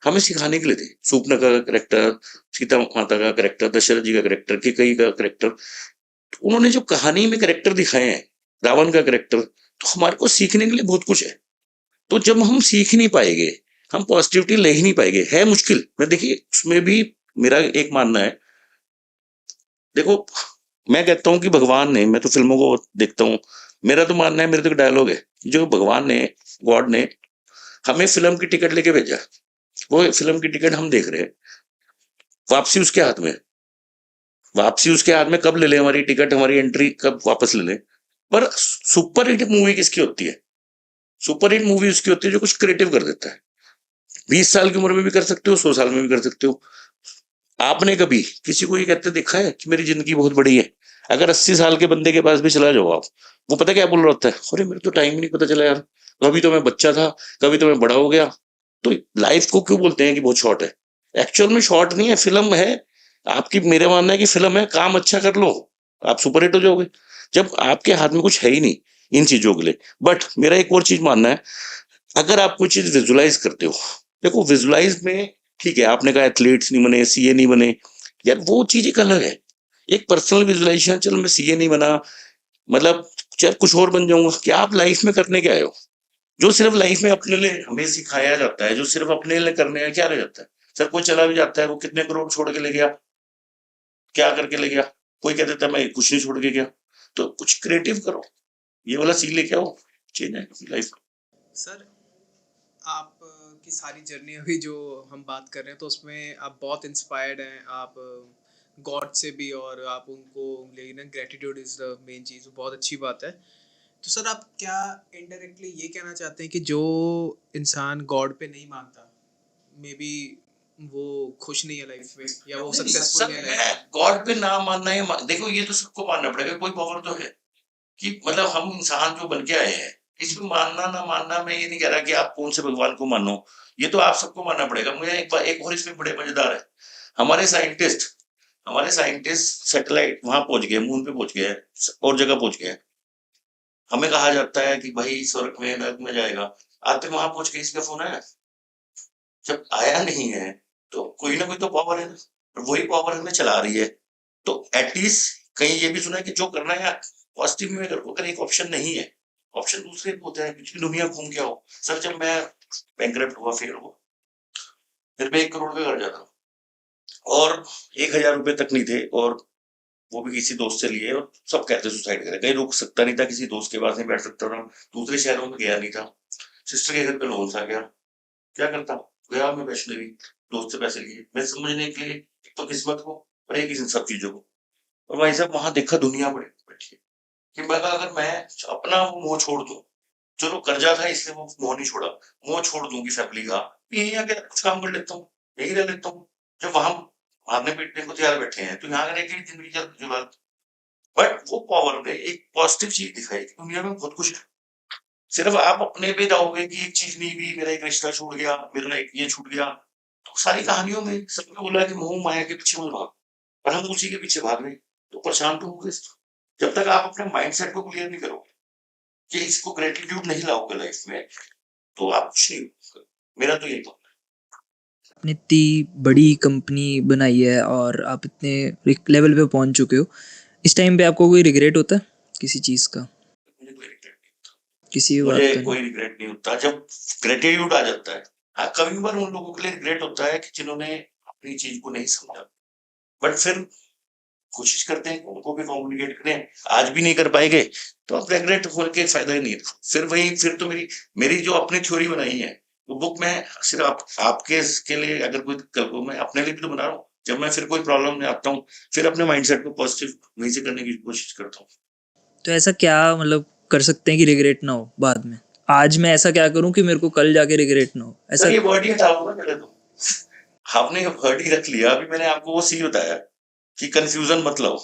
हमें सिखाने के लिए थे। सूपना का कैरेक्टर, सीता माता का कैरेक्टर, दशरथ जी का कैरेक्टर, केकई का कैरेक्टर, तो उन्होंने जो कहानी में कैरेक्टर दिखाए हैं, रावण का कैरेक्टर, तो हमारे को सीखने के लिए बहुत कुछ है। तो जब हम सीख नहीं पाएंगे, हम पॉजिटिविटी ले ही नहीं पाएंगे, है मुश्किल। मैं देखिए उसमें भी मेरा एक मानना है, देखो मैं कहता हूँ कि भगवान ने, मैं तो फिल्मों को देखता हूँ, मेरा तो मानना है, मेरे तो डायलॉग है, जो भगवान ने, गॉड ने हमें फिल्म की टिकट लेके भेजा, वो फिल्म की टिकट हम देख रहे हैं, वापसी उसके हाथ में, वापसी उसके हाथ में, कब ले ले हमारी टिकट, हमारी एंट्री कब वापस ले ले। पर सुपर हिट मूवी किसकी होती है? सुपर हिट मूवी उसकी होती है जो कुछ क्रिएटिव कर देता है। 20 साल की उम्र में भी कर सकते हो, 100 साल में भी कर सकते हो। आपने कभी किसी को ये कहते देखा है कि मेरी जिंदगी बहुत बड़ी है? अगर 80 साल के बंदे के पास भी चला जाओ आप, वो पता क्या बोल रहा होता है, अरे मेरे तो टाइम ही नहीं पता चला यार, कभी तो मैं बच्चा था, कभी तो मैं बड़ा हो गया। तो लाइफ को क्यों बोलते हैं कि बहुत शॉर्ट है? एक्चुअल में शॉर्ट नहीं है, फिल्म है आपकी। मेरा मानना है कि फिल्म है, काम अच्छा कर लो, आप सुपर हिट हो जाओगे। जब आपके हाथ में कुछ है ही नहीं इन चीजों के लिए। बट मेरा एक और चीज मानना है, अगर आप कोई चीज विजुलाइज करते हो, देखो विजुलाइज में ठीक है, आपने कहा एथलीट्स नहीं बने, सीए नहीं बने, यार वो चीज एक अलग है। एक पर्सनल विजुलाइजेशन, चलो मैं सीए नहीं बना, मतलब चाहे कुछ और बन जाऊंगा, क्या आप लाइफ में करने के आए हो? जो सिर्फ लाइफ में अपने लिए हमें सिखाया जाता है, जो सिर्फ अपने लिए करने का क्या रह जाता है? सर कोई चला भी जाता है, वो कितने करोड़ छोड़ के ले गया, क्या करके ले गया? कोई कह देता है मैं कुछ नहीं छोड़ के गया। तो कुछ क्रिएटिव करो, ये वाला सीन लेके आओ, चेंज है लाइफ। सर आप की सारी जर्नी अभी जो हम बात कर रहे हैं तो उसमें आप बहुत इंस्पायर्ड हैं, आप गॉड से भी, और आप उनको लेकिन ग्रेटिट्यूड इज़ द मेन चीज़, बहुत अच्छी बात है। तो सर आप क्या इनडायरेक्टली ये कहना चाहते हैं कि जो इंसान गॉड पे नहीं मानता, मे बी वो खुश नहीं है लाइफ में, या वो सक्सेसफुल नहीं है लाइफ में? गॉड पे ना मानना है, देखो ये तो सबको मानना पड़ेगा, कोई पावर तो है कि मतलब हम इंसान जो बन के आए हैं, इसमें मानना ना मानना, मैं ये नहीं कह रहा कि आप कौन से भगवान को मानो, ये तो आप सबको मानना पड़ेगा। मुझे एक और इसमें बड़े मजेदार है, हमारे साइंटिस्ट हमारे साइंटिस्ट सैटेलाइट वहां पहुंच गए, मून पे पहुंच गए, और जगह पहुंच गए। हमें कहा जाता है कि भाई स्वर्ग में नरक में जाएगा, आज तक वहां पहुंच के इसका फोन आया? जब आया नहीं है तो कोई ना कोई तो पावर है ना, और वही पावर हमें चला रही है। तो एटलीस्ट कहीं ये भी सुना है कि जो करना है पॉजिटिव में करो। अगर एक ऑप्शन नहीं है, ऑप्शन दूसरे भी होते हैं, पिछली दुनिया घूम के आओ। सर जब मैं बैंकरप्ट हुआ, फेल हुआ, फिर मैं 1 करोड़ का घर जाता और 1,000 रुपए तक नहीं थे, और वो भी किसी दोस्त से लिए, और सब कहते सुसाइड करें, कहीं रुक सकता नहीं था, किसी दोस्त के पास नहीं बैठ सकता था, दूसरे शहरों में गया नहीं था, सिस्टर के घर पे लोन आ गया, क्या करता? गया मैं वैष्णवी, दोस्त से पैसे लिए, मैं समझने के लिए एक तो किस्मत को, और एक इन सब चीजों को। और भाई साहब वहां देखा दुनिया बड़ी बैठी है, कि अगर मैं अपना वो मोह छोड़ दूं, चलो कर्जा था इसलिए वो मोह नहीं छोड़ा, मोह छोड़ दूंगी फैमिली का, यहीं आके कुछ काम कर लेता हूँ, यहीं रह लेता हूँ। जब वहां मारने पीटने को तैयार बैठे हैं तो यहाँ रहने की जिंदगी जुड़ा। बट वो पावर ने एक पॉजिटिव चीज दिखाई कि दुनिया में बहुत कुछ है। सिर्फ आप अपने पे जाओगे कि एक चीज नहीं हुई, मेरा एक रिश्ता छूट गया, मेरा एक ये छूट गया, तो सारी कहानियों में सबने बोला कि मोह माया के पीछे मत भाग, पर हम उसी के पीछे भाग रहे हैं, तो परेशान तो होंगे। जब तक आप अपने माइंडसेट को क्लियर नहीं करोगे कि इसको ग्रेटिट्यूड नहीं लाओगे लाइफ में, तो आप कुछ नहीं करोगे। मेरा तो यही था। आपने इतनी बड़ी कंपनी बनाई है और आप इतने लेवल पे पहुंच चुके हो, इस टाइम पे आपको कोई रिग्रेट होता है किसी चीज़ का, मुझे कोई रिग्रेट नहीं, किसी भी बात मुझे का नहीं? कोई रिग्रेट नहीं होता जब ग्रेटिट्यूड आ जाता है। हाँ, कभी बार उन लोगों के लिए रिग्रेट होता है कि जिन्होंने अपनी चीज को नहीं समझा, बट फिर कोशिश करते हैं कि उनको भी कम्युनिकेट करें, आज भी नहीं कर पाएंगे तो अब रिग्रेट होने के फायदा ही नहीं है। फिर तो मेरी मेरी जो अपनी थ्योरी बनाई है वो बुक में सिर्फ आपके के लिए, अगर कोई कल को मैं अपने लिए भी तो बना रहा हूँ। जब मैं फिर कोई प्रॉब्लम में आता हूँ, फिर अपने माइंडसेट को पॉजिटिव वहीं से करने की कोशिश करता हूँ। तो ऐसा क्या मतलब कर सकते हैं कि रिग्रेट ना हो बाद में? आज मैं ऐसा क्या करूं कि मेरे को कल जाके रिग्रेट ना हो, ऐसा? सर ये वर्ड ही हटाओ ना पहले तो। आपने वर्ड ही रख लिया, अभी मैंने आपको वो सी बताया कि कंफ्यूजन मत लाओ।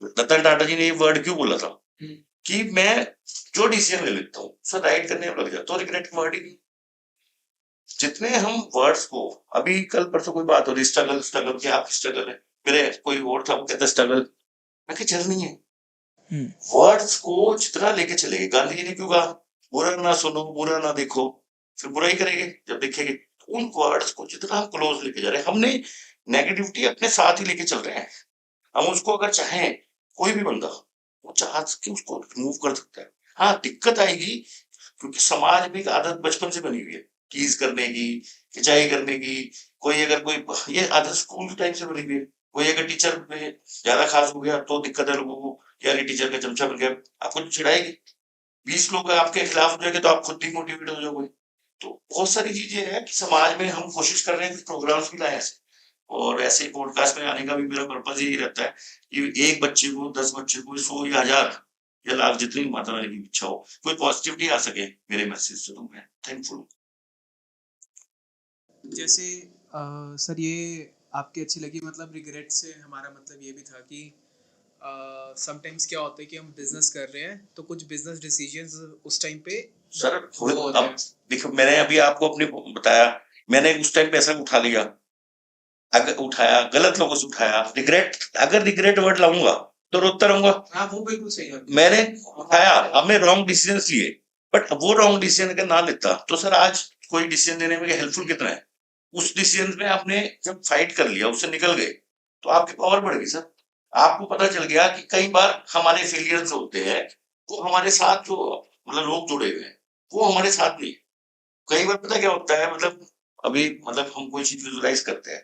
रतन टाटा जी ने ये वर्ड क्यों बोला था कि मैं जो डिसीजन ले लेता हूँ सर राइट करने में लग जाता हूँ, रिग्रेट वर्ड ही नहीं। जितने हम वर्ड्स को, अभी कल परसों कोई बात हो रही स्ट्रगल स्ट्रगल, क्या आपकी स्ट्रगल है, मेरे कोई और था वो कहता स्ट्रगल, मैं क्या जर्नी है। हम्म, वर्ड्स को जितना लेके चलेंगे, गांधी जी ने क्यों कहा बुरा ना सुनो बुरा ना देखो, फिर बुरा ही करेंगे जब देखेंगे। उन वर्ड्स को जितना हम क्लोज लेके जा रहे हैं, हमने नेगेटिविटी अपने साथ ही लेके चल रहे हैं। हम उसको अगर चाहें, कोई भी बंदा वो चाह के उसको रिमूव कर सकता है। हाँ, दिक्कत आएगी क्योंकि समाज में एक आदत बचपन से बनी हुई है टीज करने की, खिंचाई करने की। कोई अगर कोई ये आदत स्कूल टाइम से बनी हुई है। कोई अगर टीचर पे ज्यादा खास हो गया तो दिक्कत है लोगों को, यार ये टीचर का चमचा बन गया, आपको तो चिढ़ाएगी। 20 लोग आपके खिलाफ हो जाएंगे तो आप खुद डिमोटिवेट हो जाओगे। तो बहुत सारी चीजें हैं कि समाज में हम कोशिश कर रहे हैं कि प्रोग्राम्स भी लाए ऐसे, और ऐसे ही पॉडकास्ट में आने का भी मेरा पर्पज यही रहता है कि एक बच्चे को 10 बच्चे को 100 या 1000 या लाख जितनी मात्रा में की इच्छा हो, कोई पॉजिटिविटी आ सके मेरे मैसेज से, तो मैं थैंकफुल हूँ। जैसे सर ये आपकी अच्छी लगी, मतलब रिग्रेट से हमारा मतलब ये भी था कि समटाइम्स क्या होता है कि हम बिजनेस कर रहे हैं तो कुछ बिजनेस डिसीजंस उस टाइम पे सर वो होते अब हैं। देखो, मैंने अभी आपको अपनी बताया, मैंने उस टाइम पैसा उठा लिया, अगर उठाया गलत लोगों से उठाया, रिग्रेट, अगर रिग्रेट वर्ड लाऊंगा तो रोता रहूंगा। हाँ वो बिल्कुल सही है। मैंने उठाया, हमने रॉन्ग डिसीजन लिए, बट वो रॉन्ग डिसीजन अगर ना लेता तो सर आज कोई डिसीजन लेने में हेल्पफुल कितना है। उस डिसीजन में आपने जब फाइट कर लिया, उससे निकल गए, तो आपकी पावर बढ़ गई सर। आपको पता चल गया कि कई बार हमारे फेलियर्स होते हैं, वो हमारे साथ जो मतलब लोग जुड़े हुए हैं वो हमारे साथ नहीं। कई बार पता क्या होता है, मतलब अभी मतलब हम कोई चीज विजुलाइज करते हैं,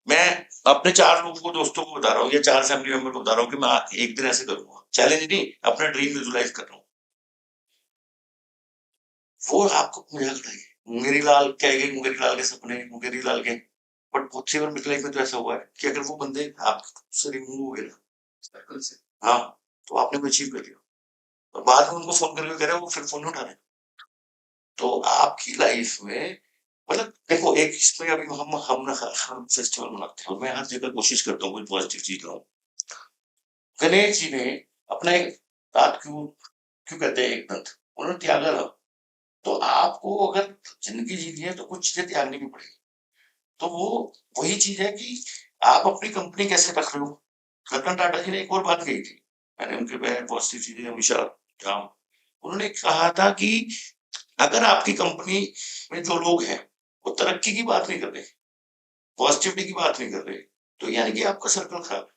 मैं अपने 4 लोगों को, दोस्तों को बता रहा हूँ या 4 फैमिली मेंबर को बता रहा हूँ कि मैं एक दिन ऐसे करूंगा, चैलेंज नहीं, अपना ड्रीम विजुलाइज कर रहा हूँ। वो आपको मजाक लगेगी, मुंगेरी लाल कहेंगे, मुंगेरी लाल के सपने, मुंगेरी लाल के, बट बहुत सी बार मेरी लाइफ में तो ऐसा हुआ है कि अगर वो बंदे आपसे रिमूव हो गए ना सर्कल से, हाँ, तो आपने कोई अचीव कर लिया, और बाद में उनको फोन करके कह रहे हो वो फिर फोन नहीं उठा रहे। तो आपकी लाइफ में मतलब देखो, एक इसमें अभी हम फेस्टिवल मनाते हैं और मैं हर जगह कोशिश करता हूँ कोई पॉजिटिव चीज लाऊं। गणेश जी ने अपना एक दांत क्यों क्यों कहते हैं एक दंत, उन्होंने त्यागा था। तो आपको अगर जिंदगी जीनी है तो कुछ चीजें त्यागनी भी पड़ेगी। तो वो वही चीज है कि आप अपनी कंपनी कैसे रख रहे हो। रतन टाटा जी ने एक और बात कही थी, मैंने उनके बारे में पॉजिटिव चीजें हमेशा जाऊं, उन्होंने कहा था कि अगर आपकी कंपनी में जो लोग हैं वो तरक्की की बात नहीं कर रहे, पॉजिटिविटी की बात नहीं कर रहे, तो यानी कि आपका सर्कल खराब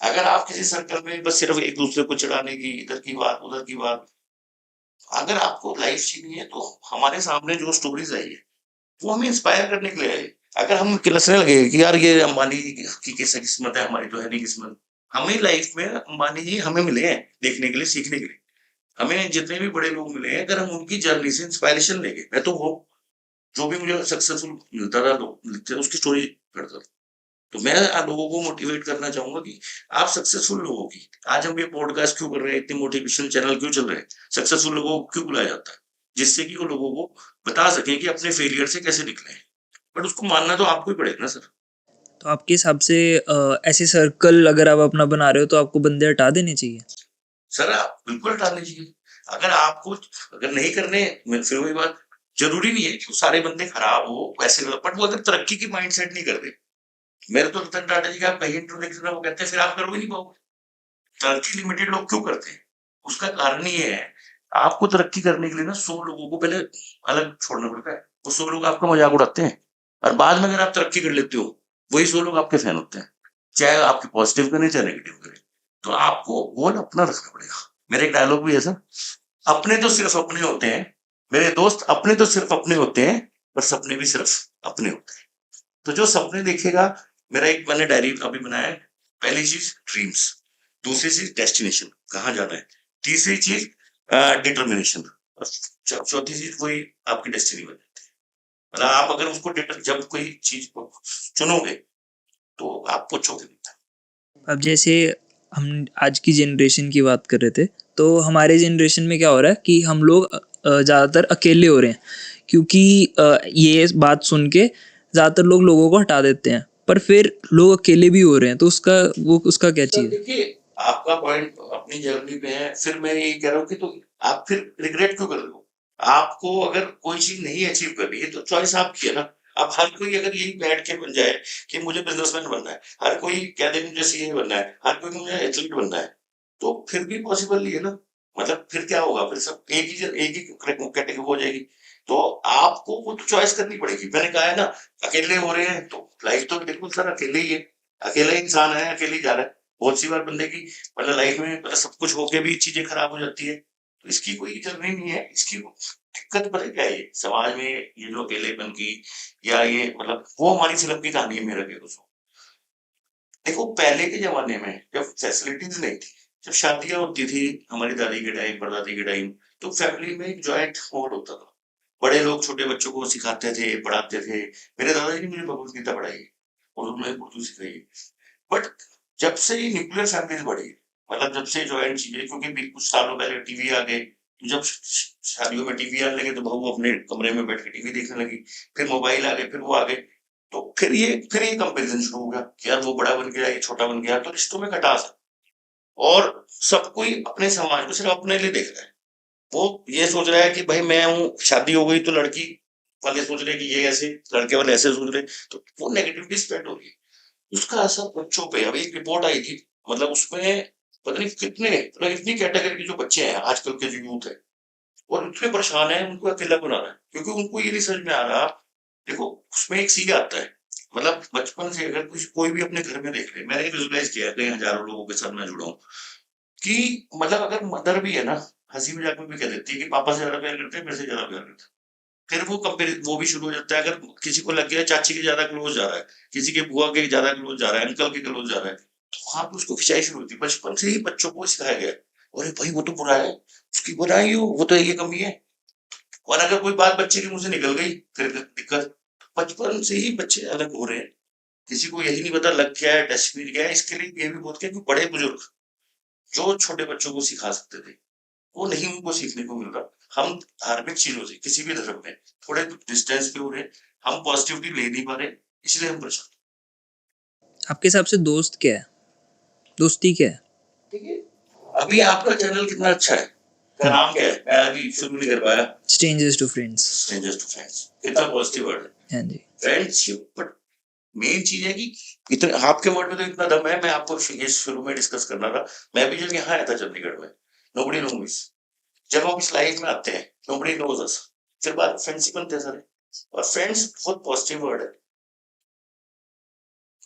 है। अगर आप किसी सर्कल में बस सिर्फ एक दूसरे को चिढ़ाने की, इधर की बात उधर की बात, अगर आपको लाइफ जीनी है तो हमारे सामने जो स्टोरीज आई है वो हमें इंस्पायर करने के लिए आई। अगर हम किलसने लगे कि यार ये अंबानी की कैसे किस्मत है, हमारी तो है नहीं किस्मत, हमें लाइफ में अंबानी जी हमें मिले हैं देखने के लिए, सीखने के लिए। हमें जितने भी बड़े लोग मिले हैं, अगर हम उनकी जर्नी से इंस्पायरेशन लेंगे, मैं तो वो जो भी मुझे सक्सेसफुल मिलता था लोग लिखते थे उसकी स्टोरी पढ़ता था, तो मैं लोगों को मोटिवेट करना चाहूंगा कि आप सक्सेसफुल लोगों की, आज हम ये पॉडकास्ट क्यों कर रहे हैं, इतने मोटिवेशनल चैनल क्यों चल रहे हैं, सक्सेसफुल लोगों को क्यों बुलाया जाता है, जिससे कि वो लोगों को बता सके कि अपने फेलियर से कैसे निकले। बट उसको मानना तो आपको ही पड़ेगा ना सर। तो आपके हिसाब से ऐसे सर्कल अगर आप अपना बना रहे हो तो आपको बंदे हटा देने चाहिए? सर आप बिल्कुल हटाने चाहिए। अगर आपको अगर नहीं करने, फिर वही बात, जरूरी नहीं है कि वो सारे बंदे खराब हो वैसे, बट वो अगर तरक्की की माइंडसेट नहीं करते, मेरे तो रतन टाटा जी का पहले इंट्रोडक्शन में वो कहते हैं फिर आप करो ही नहीं पाओगे। तरक्की लिमिटेड लोग क्यों करते हैं, उसका कारण ये है, आपको तरक्की करने के लिए ना 100 लोगों को पहले अलग छोड़ना पड़ता है। वो 100 लोग आपका मजाक उड़ाते हैं, और बाद में अगर आप तरक्की कर लेते हो, वही 100 लोग आपके फैन होते हैं, चाहे आपके पॉजिटिव करें चाहे नेगेटिव करें। तो आपको गोल अपना रखना पड़ेगा। मेरा एक डायलॉग भी है सर, अपने तो सिर्फ अपने होते हैं, मेरे दोस्त अपने तो सिर्फ अपने होते हैं, पर सपने भी सिर्फ अपने होते हैं। तो जो सपने देखेगा, मेरा एक मैंने डायरी अभी बनाया है, पहली चीज ड्रीम्स, दूसरी चीज डेस्टिनेशन कहाँ जाना है, तीसरी चीज डिटर्मिनेशन, और चौथी चीज वही आपकी डेस्टिनी बन जाती है। मतलब आप अगर उसको जब कोई चीज को चुनोगे तो आप पूछोगे नहीं। अब जैसे हम आज की जनरेशन की बात कर रहे थे, तो हमारे जनरेशन में क्या हो रहा है कि हम लोग ज़्यादातर अकेले हो रहे हैं, क्योंकि ये बात सुन के ज़्यादातर लोग लोगों को हटा देते हैं, पर फिर लोग अकेले भी हो रहे हैं, तो उसका क्या सर चीज़ है? देखिए, आपका पॉइंट अपनी जर्नी पे है, फिर मैं यही कह रहा हूँ कि तो आप फिर रिग्रेट क्यों कर रहे हो? आपको अगर कोई चीज नहीं अचीव करनी है तो चॉइस आपकी है ना। अब हर कोई अगर यही बैठ के बन जाए कि मुझे बिजनेसमैन बनना है, हर कोई कह दे मुझे सीए बनना है, हर कोई मुझे एथलीट बनना है, तो फिर भी पॉसिबल नहीं है ना। मतलब फिर क्या होगा, फिर सब एक ही कैटेगरी हो जाएगी। तो आपको वो तो चॉइस करनी पड़ेगी। मैंने कहा है ना, अकेले हो रहे हैं तो लाइफ तो बिल्कुल सर अकेले ही है, अकेला ही इंसान है, अकेले ही जा रहा है। बहुत सी बार बंदे की मतलब लाइफ में मतलब सब कुछ होके भी चीजें खराब हो जाती है, तो इसकी कोई जरूरी नहीं है। इसकी दिक्कत पता है क्या है, ये समाज में ये जो अकेलेपन की, या ये मतलब वो हमारी फिल्म की कहानी है मेरा के दोस्तों। देखो पहले के जमाने में जब फैसिलिटीज नहीं थी, जब शादियां होती थी हमारी दादी के टाइम परदादी के टाइम, तो फैमिली में एक जॉइंट होल्ड होता था। बड़े लोग छोटे बच्चों को सिखाते थे, पढ़ाते थे। मेरे दादाजी ने मुझे भगवत गीता पढ़ाई और उन्होंने उर्दू सिखाई। बट जब से ये न्यूक्लियर फैमिलीज बढ़ी, मतलब जब से जॉइंट चीजें, क्योंकि कुछ सालों पहले टीवी आ गए, तो जब शादियों में टीवी आने लगे तो बहू अपने कमरे में बैठ के टीवी देखने लगी, फिर मोबाइल आ गए, फिर वो आ गए, तो फिर ये कंपैरिजन शुरू हो गया कि यार वो बड़ा बन गया, ये छोटा बन गया, तो रिश्तों में खटास है। और सब कोई अपने समाज को सिर्फ अपने लिए देख रहा है। वो ये सोच रहा है कि भाई मैं हूँ, शादी हो गई तो लड़की वाले सोच रहे हैं कि ये ऐसे, लड़के वाले ऐसे सोच रहे हैं, तो वो नेगेटिविटी स्प्रेड हो रही है। उसका असर बच्चों पे, अभी एक रिपोर्ट आई थी, मतलब उसमें पता नहीं कितने, मतलब इतनी कैटेगरी के जो बच्चे हैं आजकल के जो यूथ है, और इतने परेशान है, उनको अकेला बना रहा है, क्योंकि उनको ये नहीं समझ में आ रहा। देखो उसमें एक सीन आता है, मतलब बचपन से अगर कुछ कोई भी अपने घर में देख ले, मैंने विजुअलाइज किया है, कई हजारों लोगों के साथ मैं जुड़ा हूँ, कि मतलब अगर मदर भी है ना, हंसी मजाक में भी कह देती है कि पापा से ज्यादा प्यार करते हैं, मेरे से ज्यादा प्यार करते हैं। फिर वो कंपेयर वो भी शुरू हो जाता है, अगर किसी को लग गया चाची के ज्यादा क्लोज जा रहा है, किसी के बुआ के ज्यादा क्लोज जा रहा है, अंकल के क्लोज जा रहा है, तो वहां पे उसको खिंचाई शुरू होती है। बचपन से ही बच्चों को सिखाया गया है, अरे भाई वो तो बुरा है, उसकी बुराई हो, वो तो ये कमी है। और अगर कोई बात बच्चे के मुंह से निकल गई फिर दिक्कत। बचपन से ही बच्चे अलग हो रहे हैं, किसी को यही नहीं पता लग क्या है, डस्टबिन क्या है। इसके लिए ये भी बहुत क्या कि बड़े बुजुर्ग जो छोटे बच्चों को सिखा सकते थे, वो नहीं उनको सीखने को मिल रहा। हम धार्मिक चीजों से किसी भी धर्म में थोड़े डिस्टेंस पे हो रहे हैं, हम पॉजिटिविटी ले नहीं पा रहे, इसलिए हम परेशान। आपके हिसाब से दोस्त क्या है? दोस्ती क्या है? देखिए, अभी आपका चैनल कितना अच्छा है, का नाम क्या है, मैं अभी शुरू नहीं कर पाया। Strangers to friends. Strangers to friends, कितना पॉजिटिव वर्ड है, हाँ जी। फ्रेंडशिप। बट मेन चीज है कि इतने आपके वर्ड में तो इतना दम है। मैं आपको ये शुरू में डिस्कस करना था, मैं भी जब यहाँ आया था चंडीगढ़ में, नोबडी नो मी, जब हम इस लाइफ में आते हैं नोबडी नोज अस, फिर बात फ्रेंड्स बनते हैं सारे। और फ्रेंड्स बहुत पॉजिटिव वर्ड है,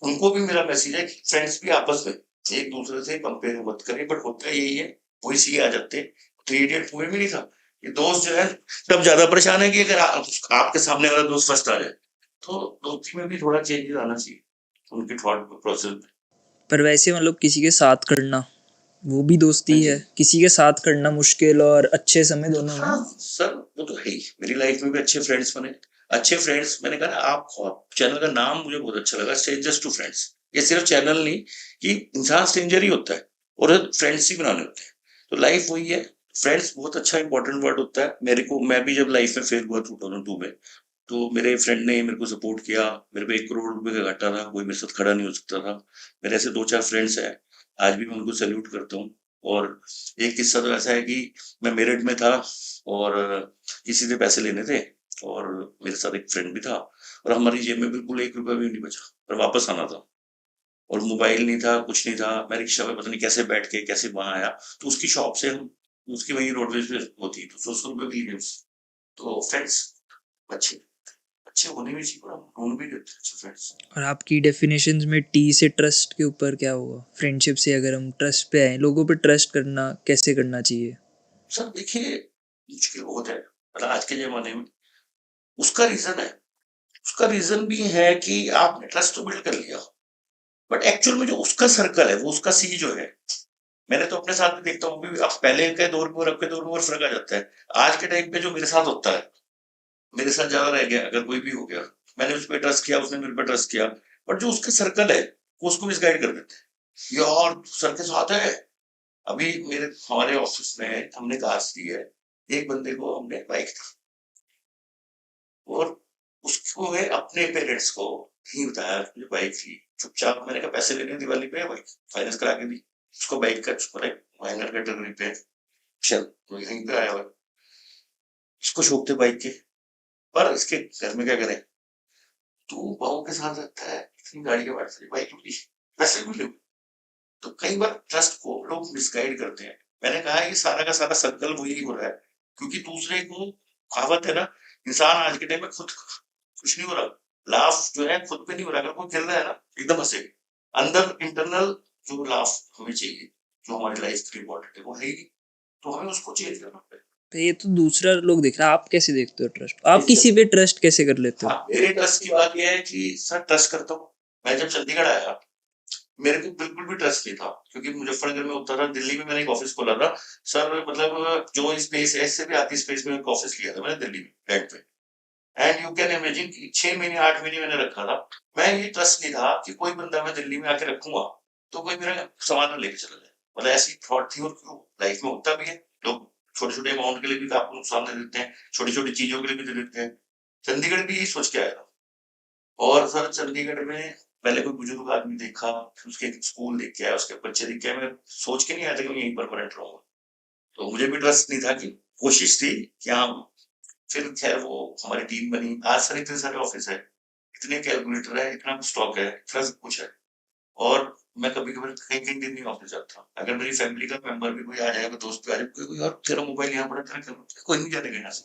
उनको भी मेरा मैसेज है कि फ्रेंड्स भी आपस में एक दूसरे से कंपेयर मत करें। बट होता यही है, वही सी आ जाते। 3 इडियट मूवी में नहीं था, ये दोस्त जो है तब ज्यादा परेशान है कि अगर आपके सामने वाला दोस्त फर्स्ट आ जाए, तो दोस्ती में भी थोड़ा चेंजेस आना चाहिए उनके थॉट प्रोसेस में। पर वैसे मतलब किसी के साथ करना वो भी दोस्ती हाँ जी। है, किसी के साथ करना मुश्किल और अच्छे समय दोनों में। हाँ सर, वो तो है ही, मेरी लाइफ में भी अच्छे फ्रेंड्स बने। अच्छे फ्रेंड्स, मैंने कहा ना, आप चैनल का नाम मुझे बहुत अच्छा लगा, स्ट्रेंजर्स टू फ्रेंड्स। ये सिर्फ चैनल नहीं कि इंसान स्ट्रेंजर ही होता है और फ्रेंड्स ही बनाने होते हैं। तो लाइफ वही है, फ्रेंड्स बहुत अच्छा इंपॉर्टेंट वर्ड होता है। मेरे को, मैं भी जब लाइफ में फेल हुआ 2002 में, तो मेरे फ्रेंड ने मेरे को सपोर्ट किया। मेरे पे 1 करोड़ रुपए का घाटा था, कोई मेरे साथ खड़ा नहीं हो सकता था। मेरे ऐसे 2-4 फ्रेंड्स हैं, आज भी मैं उनको सैल्यूट करता हूँ। और एक किस्सा तो ऐसा है कि मैं मेरठ में था और किसी से पैसे लेने थे और मेरे साथ एक फ्रेंड भी था और हमारी जेब में बिल्कुल 1 रुपया भी नहीं बचा और वापस आना था और मोबाइल नहीं था, कुछ नहीं था। मैं रिक्शा में पता नहीं कैसे बैठ के कैसे वहाँ आया, तो उसकी शॉप से हम, उसकी वहीं रोडवेज पे होती, तो 100 रुपये की लिए। तो फ्रेंड्स अच्छे अच्छे होने भी चाहिए और हम ढूंढ भी देते हैं अच्छे फ्रेंड्स। और आपकी डेफिनेशंस में टी से ट्रस्ट के ऊपर क्या होगा? फ्रेंडशिप से अगर हम ट्रस्ट पे आए, लोगों पे ट्रस्ट करना कैसे करना चाहिए? सर देखिए, मुश्किल बहुत है मतलब आज के ज़माने में। उसका रीज़न है, उसका रीज़न भी है कि आपने ट्रस्ट तो बिल्ड कर लिया, बट एक्चुअल में जो उसका सर्कल है, वो उसका सी जो है, मैंने तो अपने साथ भी देखता हूँ, अभी अब पहले के दौर में और अब के दौर में और फ़र्क आ जाता है। आज के टाइम पे जो मेरे साथ होता है, मेरे साथ ज़्यादा रह गया, अगर कोई भी हो गया, मैंने उस पे ट्रस्ट किया, उसने मेरे पे ट्रस्ट किया, बट जो उसका सर्कल है, वो उसको मिसगाइड कर देते हैं। यार सर के साथ है, अभी मेरे हमारे ऑफिस में हमने कार ली है, एक बंदे को हमने बाइक दी और उसको है अपने पेरेंट्स को नहीं बताया मुझे बाइक थी। चुपचाप मैंने कहा पैसे लेने हैं दिवाली पे बाइक फाइनेंस करा के दी। उसको बाइक का मतलब माइनर कैटेगरी पे चल तो यहीं पे आया हुआ है। इसको शौक थे बाइक के, पर इसके घर में क्या करें, तू बहू के साथ रहता है, इतनी गाड़ी के बाद बाइक लूटी, पैसे भी ले। तो कई बार ट्रस्ट को लोग मिसगाइड करते हैं। मैंने कहा ये सारा का सारा सर्कल वही हो रहा है, क्योंकि दूसरे को, कहावत है ना, इंसान आज के टाइम में खुद कुछ नहीं हो रहा, लाफ जो है खुद पे नहीं हो रहा। अगर कोई गिर रहा है ना, एकदम हंसे, अंदर इंटरनल जो लाफ हमें चाहिए, जो हमारी लाइफ के लिए इम्पोर्टेंट है, वो है ही नहीं। तो हमें उसको चेंज करना पड़ेगा। तो ये तो दूसरा लोग देख रहा है, आप कैसे देखते हो ट्रस्ट? आप किसी पे ट्रस्ट कैसे कर लेते हो? हाँ, मेरे ट्रस्ट की बात ये है कि सर ट्रस्ट करता हूँ। मैं जब चंडीगढ़ आया, मेरे को बिल्कुल भी ट्रस्ट नहीं था, क्योंकि मुजफ्फरनगर में होता था, दिल्ली में मैंने एक ऑफिस खोला था। सर मतलब जो स्पेस है, इससे भी आधी स्पेस में एक ऑफिस लिया था मैंने दिल्ली में रेंट पे। एंड यू कैन इमेजिन कि 6 महीने 8 महीने मैंने रखा था। मैं ये ट्रस्ट नहीं था कि कोई बंदा मैं दिल्ली में आके रखूंगा तो कोई मेरा सामान ना लेके चला जाए। मतलब ऐसी थॉट थी, और क्यों लाइफ में होता भी है, लोग छोटे छोटे अमाउंट के लिए भी आपको नुकसान दे देते हैं, छोटी छोटी चीजों के लिए भी दे देते हैं। चंडीगढ़ भी यही सोच के आया था। और सर चंडीगढ़ में पहले कोई बुजुर्ग आदमी देखा, फिर उसके स्कूल देख के आया, उसके बच्चे देख के आया। मैं सोच के नहीं आया था कि मैं यहीं परमानेंट रहूंगा। तो मुझे भी ट्रस्ट नहीं था, कि कोशिश थी कि हाँ। फिर खैर वो हमारी टीम बनी। आज सर इतने सारे ऑफिस है, इतने कैलकुलेटर है, इतना स्टॉक है, इतना सब कुछ है। और मैं कभी कभी कई कई दिन नहीं ऑफिस जाता। अगर मेरी फैमिली का मेंबर भी कोई आ जाएगा, दोस्त भी आ जाए, कोई और तेरा मोबाइल यहाँ पड़ा, तेरा कोई नहीं जाने यहाँ से।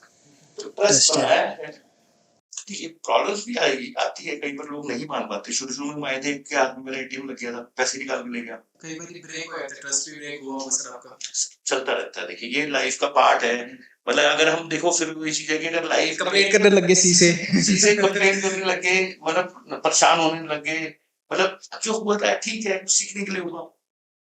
तो ट्रस्ट ट्रस्ट है। बनाया है। देखिए प्रॉब्लम्स भी आई आती है, कई बार लोग नहीं मान पाते। शुरू में आए थे कि आदमी मेरा एटीएम लग गया था, पैसे निकाल के ले गया। कई बार ब्रेक हो जाता है, ट्रस्ट भी ब्रेक हुआ होगा सर आपका। चलता रहता है, देखिए ये लाइफ का पार्ट है। मतलब अगर हम देखो, फिर वही चीज है कि अगर लाइफ कंप्लेंट करने लग गए सी से कंप्लेन करने लगे, मतलब परेशान होने लगे, मतलब जो हुआ था ठीक है, सीखने के लिए हुआ,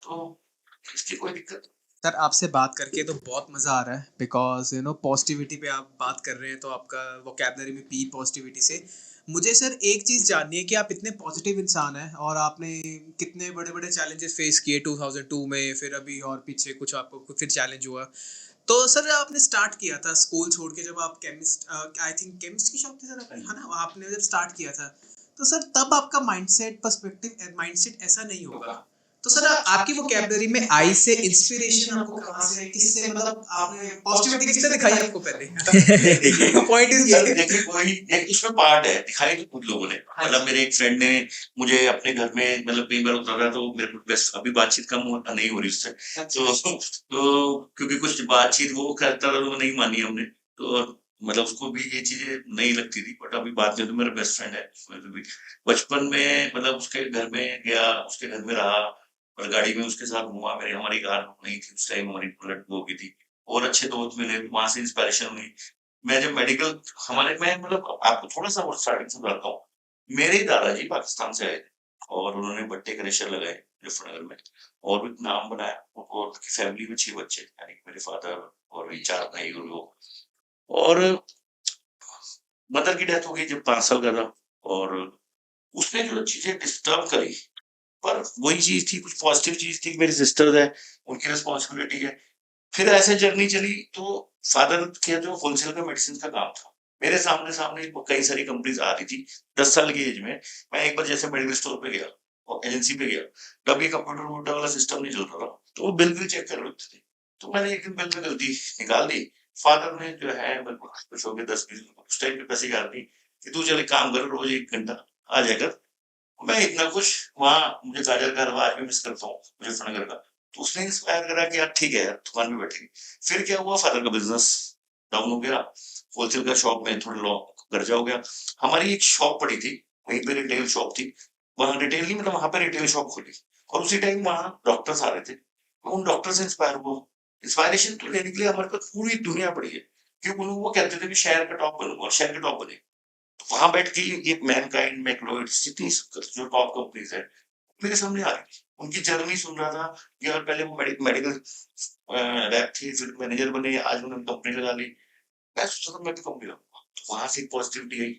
तो इसकी कोई दिक्कत। सर आपसे बात करके तो बहुत मज़ा आ रहा है, बिकॉज यू नो पॉजिटिविटी पे आप बात कर रहे हैं, तो आपका वोकैबलरी में पी पॉजिटिविटी से मुझे सर एक चीज़ जाननी है कि आप इतने पॉजिटिव इंसान हैं और आपने कितने बड़े बड़े चैलेंजेस फेस किए 2002 में, फिर अभी और पीछे कुछ आपको फिर चैलेंज हुआ। तो सर आपने स्टार्ट किया था स्कूल छोड़ के, जब आप केमिस्ट, आई थिंक केमिस्ट की शॉप थी सर आपकी, है ना, आपने जब स्टार्ट किया था, तो सर तब आपका माइंडसेट पर्सपेक्टिव माइंडसेट ऐसा नहीं होगा। तो सर आपकी वोकैबुलरी में आई से इंस्पिरेशन आपको कहाँ से, किससे, मतलब आपने पॉजिटिविटी किसने दिखाई आपको पहले? देखिए पॉइंट इज ये। देखिए कोई एक इसमें पार्ट है, दिखाई तो कुछ लोगों ने। मतलब मेरे एक फ्रेंड ने मुझे अपने घर में, मतलब कई बार उतारा, तो मेरे को बस अभी बातचीत कम नहीं हो रही उससे। तो क्योंकि कुछ बातचीत वो करता था तो नहीं मानी हमने, तो मतलब उसको भी ये चीजें नहीं लगती थी, बट अभी बात में तो मेरा बेस्ट फ्रेंड है। उसमें भी बचपन में मतलब उसके घर में गया, उसके घर में रहा और गाड़ी में उसके साथ घूमा। मेरी हमारी कार नहीं थी उस टाइम, हमारी बुलेट हो गई थी। और अच्छे दोस्त मिले, वहां से इंस्पिरेशन हुई। मैं जब मेडिकल, हमारे में मतलब आपको थोड़ा सा और स्टार्टिंग से बताता हूँ। मेरे दादाजी पाकिस्तान से आए थे और उन्होंने भट्टे क्रेशर लगाए मुजफ्फरनगर में, और भी नाम बनाया। और उनकी फैमिली में 6 बच्चे, यानी कि मेरे फादर और भी 4 भाई और लोग। और मदर की डेथ हो गई जब 5 साल का था। और उसने जो चीजें डिस्टर्ब करी, पर वही चीज थी, कुछ पॉजिटिव चीज थी, मेरी सिस्टर्स है, उनकी रिस्पॉन्सिबिलिटी है। फिर ऐसे जर्नी चली, तो फादर के जो होलसेल का मेडिसिन का काम था, मेरे सामने सामने कई सारी कंपनीज आ रही थी। 10 साल की एज में मैं एक बार जैसे मेडिकल स्टोर पे गया और एजेंसी पे गया, तब ये कंप्यूटर वोटर वाला सिस्टम नहीं चल रहा था, तो वो बिल चेक कर रहे थे। तो मैंने एक दिन बिल में गलती निकाल दी। फादर ने जो है मेरे को कुछ हो गया 10-20 उस टाइम पे पैसे याद नहीं कि तू चल एक काम कर, रोज 1 घंटा आ जाएगा। मैं इतना खुश, वहाँ मुझे गाजर का हलवा आज भी मिस करता हूँ, मुजफ्फरनगर का। तो उसने इंस्पायर करा कि यार ठीक है यार, दुकान में बैठेंगे। फिर क्या हुआ, फादर का बिजनेस डाउन हो गया, होलसेल का शॉप में थोड़ा लॉ कर्जा हो गया। हमारी एक शॉप पड़ी थी, वहीं पे रिटेल शॉप थी, वहाँ रिटेल नहीं मतलब वहाँ पे रिटेल शॉप खोली, और उसी टाइम वहाँ डॉक्टर्स आ रहे थे। तो उन डॉक्टर से इंस्पायर हुआ। इंस्पायरेशन तो लेने के लिए हमारे पास पूरी दुनिया पड़ी है, क्योंकि वो कहते थे कि शहर का टॉप बनूंगा, शहर के टॉप बने। तो वहां बैठ के ये मैनकाइंड, मैक्लोइड्स, जितनी जो टॉप कंपनीज है मेरे सामने आ रही थी, उनकी जर्नी सुन रहा था। यार पहले वो मेडिकल रैप थे, फिर मैनेजर बने, आज उन्होंने कंपनी लगा ली। मैं सोचा था मैं भी कंपनी लगाऊंगा, तो वहां से पॉजिटिविटी आई।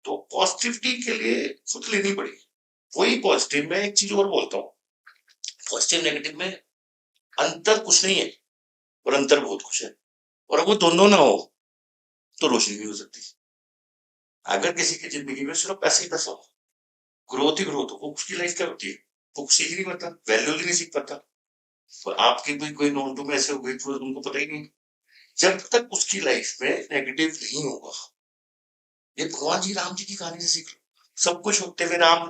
तो पॉजिटिविटी के लिए खुद लेनी पड़ी। वही पॉजिटिव, मैं एक चीज और बोलता हूँ, पॉजिटिव नेगेटिव में अंतर कुछ नहीं है, और अंतर बहुत कुछ है। और अगर वो दोनों ना हो तो रोशनी नहीं हो सकती। अगर किसी की जिंदगी में सिर्फ पैसा ही पैसा हो, ग्रोथ ही ग्रोथ हो, वो उसकी लाइफ क्या होती है, वो सीख ही नहीं पाता, वैल्यू ही नहीं सीख पाता। और आपकी भी कोई नोन टू में ऐसे हो गई तो उनको पता ही नहीं। जब तक उसकी लाइफ में नेगेटिव नहीं होगा, ये भगवान जी राम जी की कहानी से सीख लो। सब कुछ होते हुए राम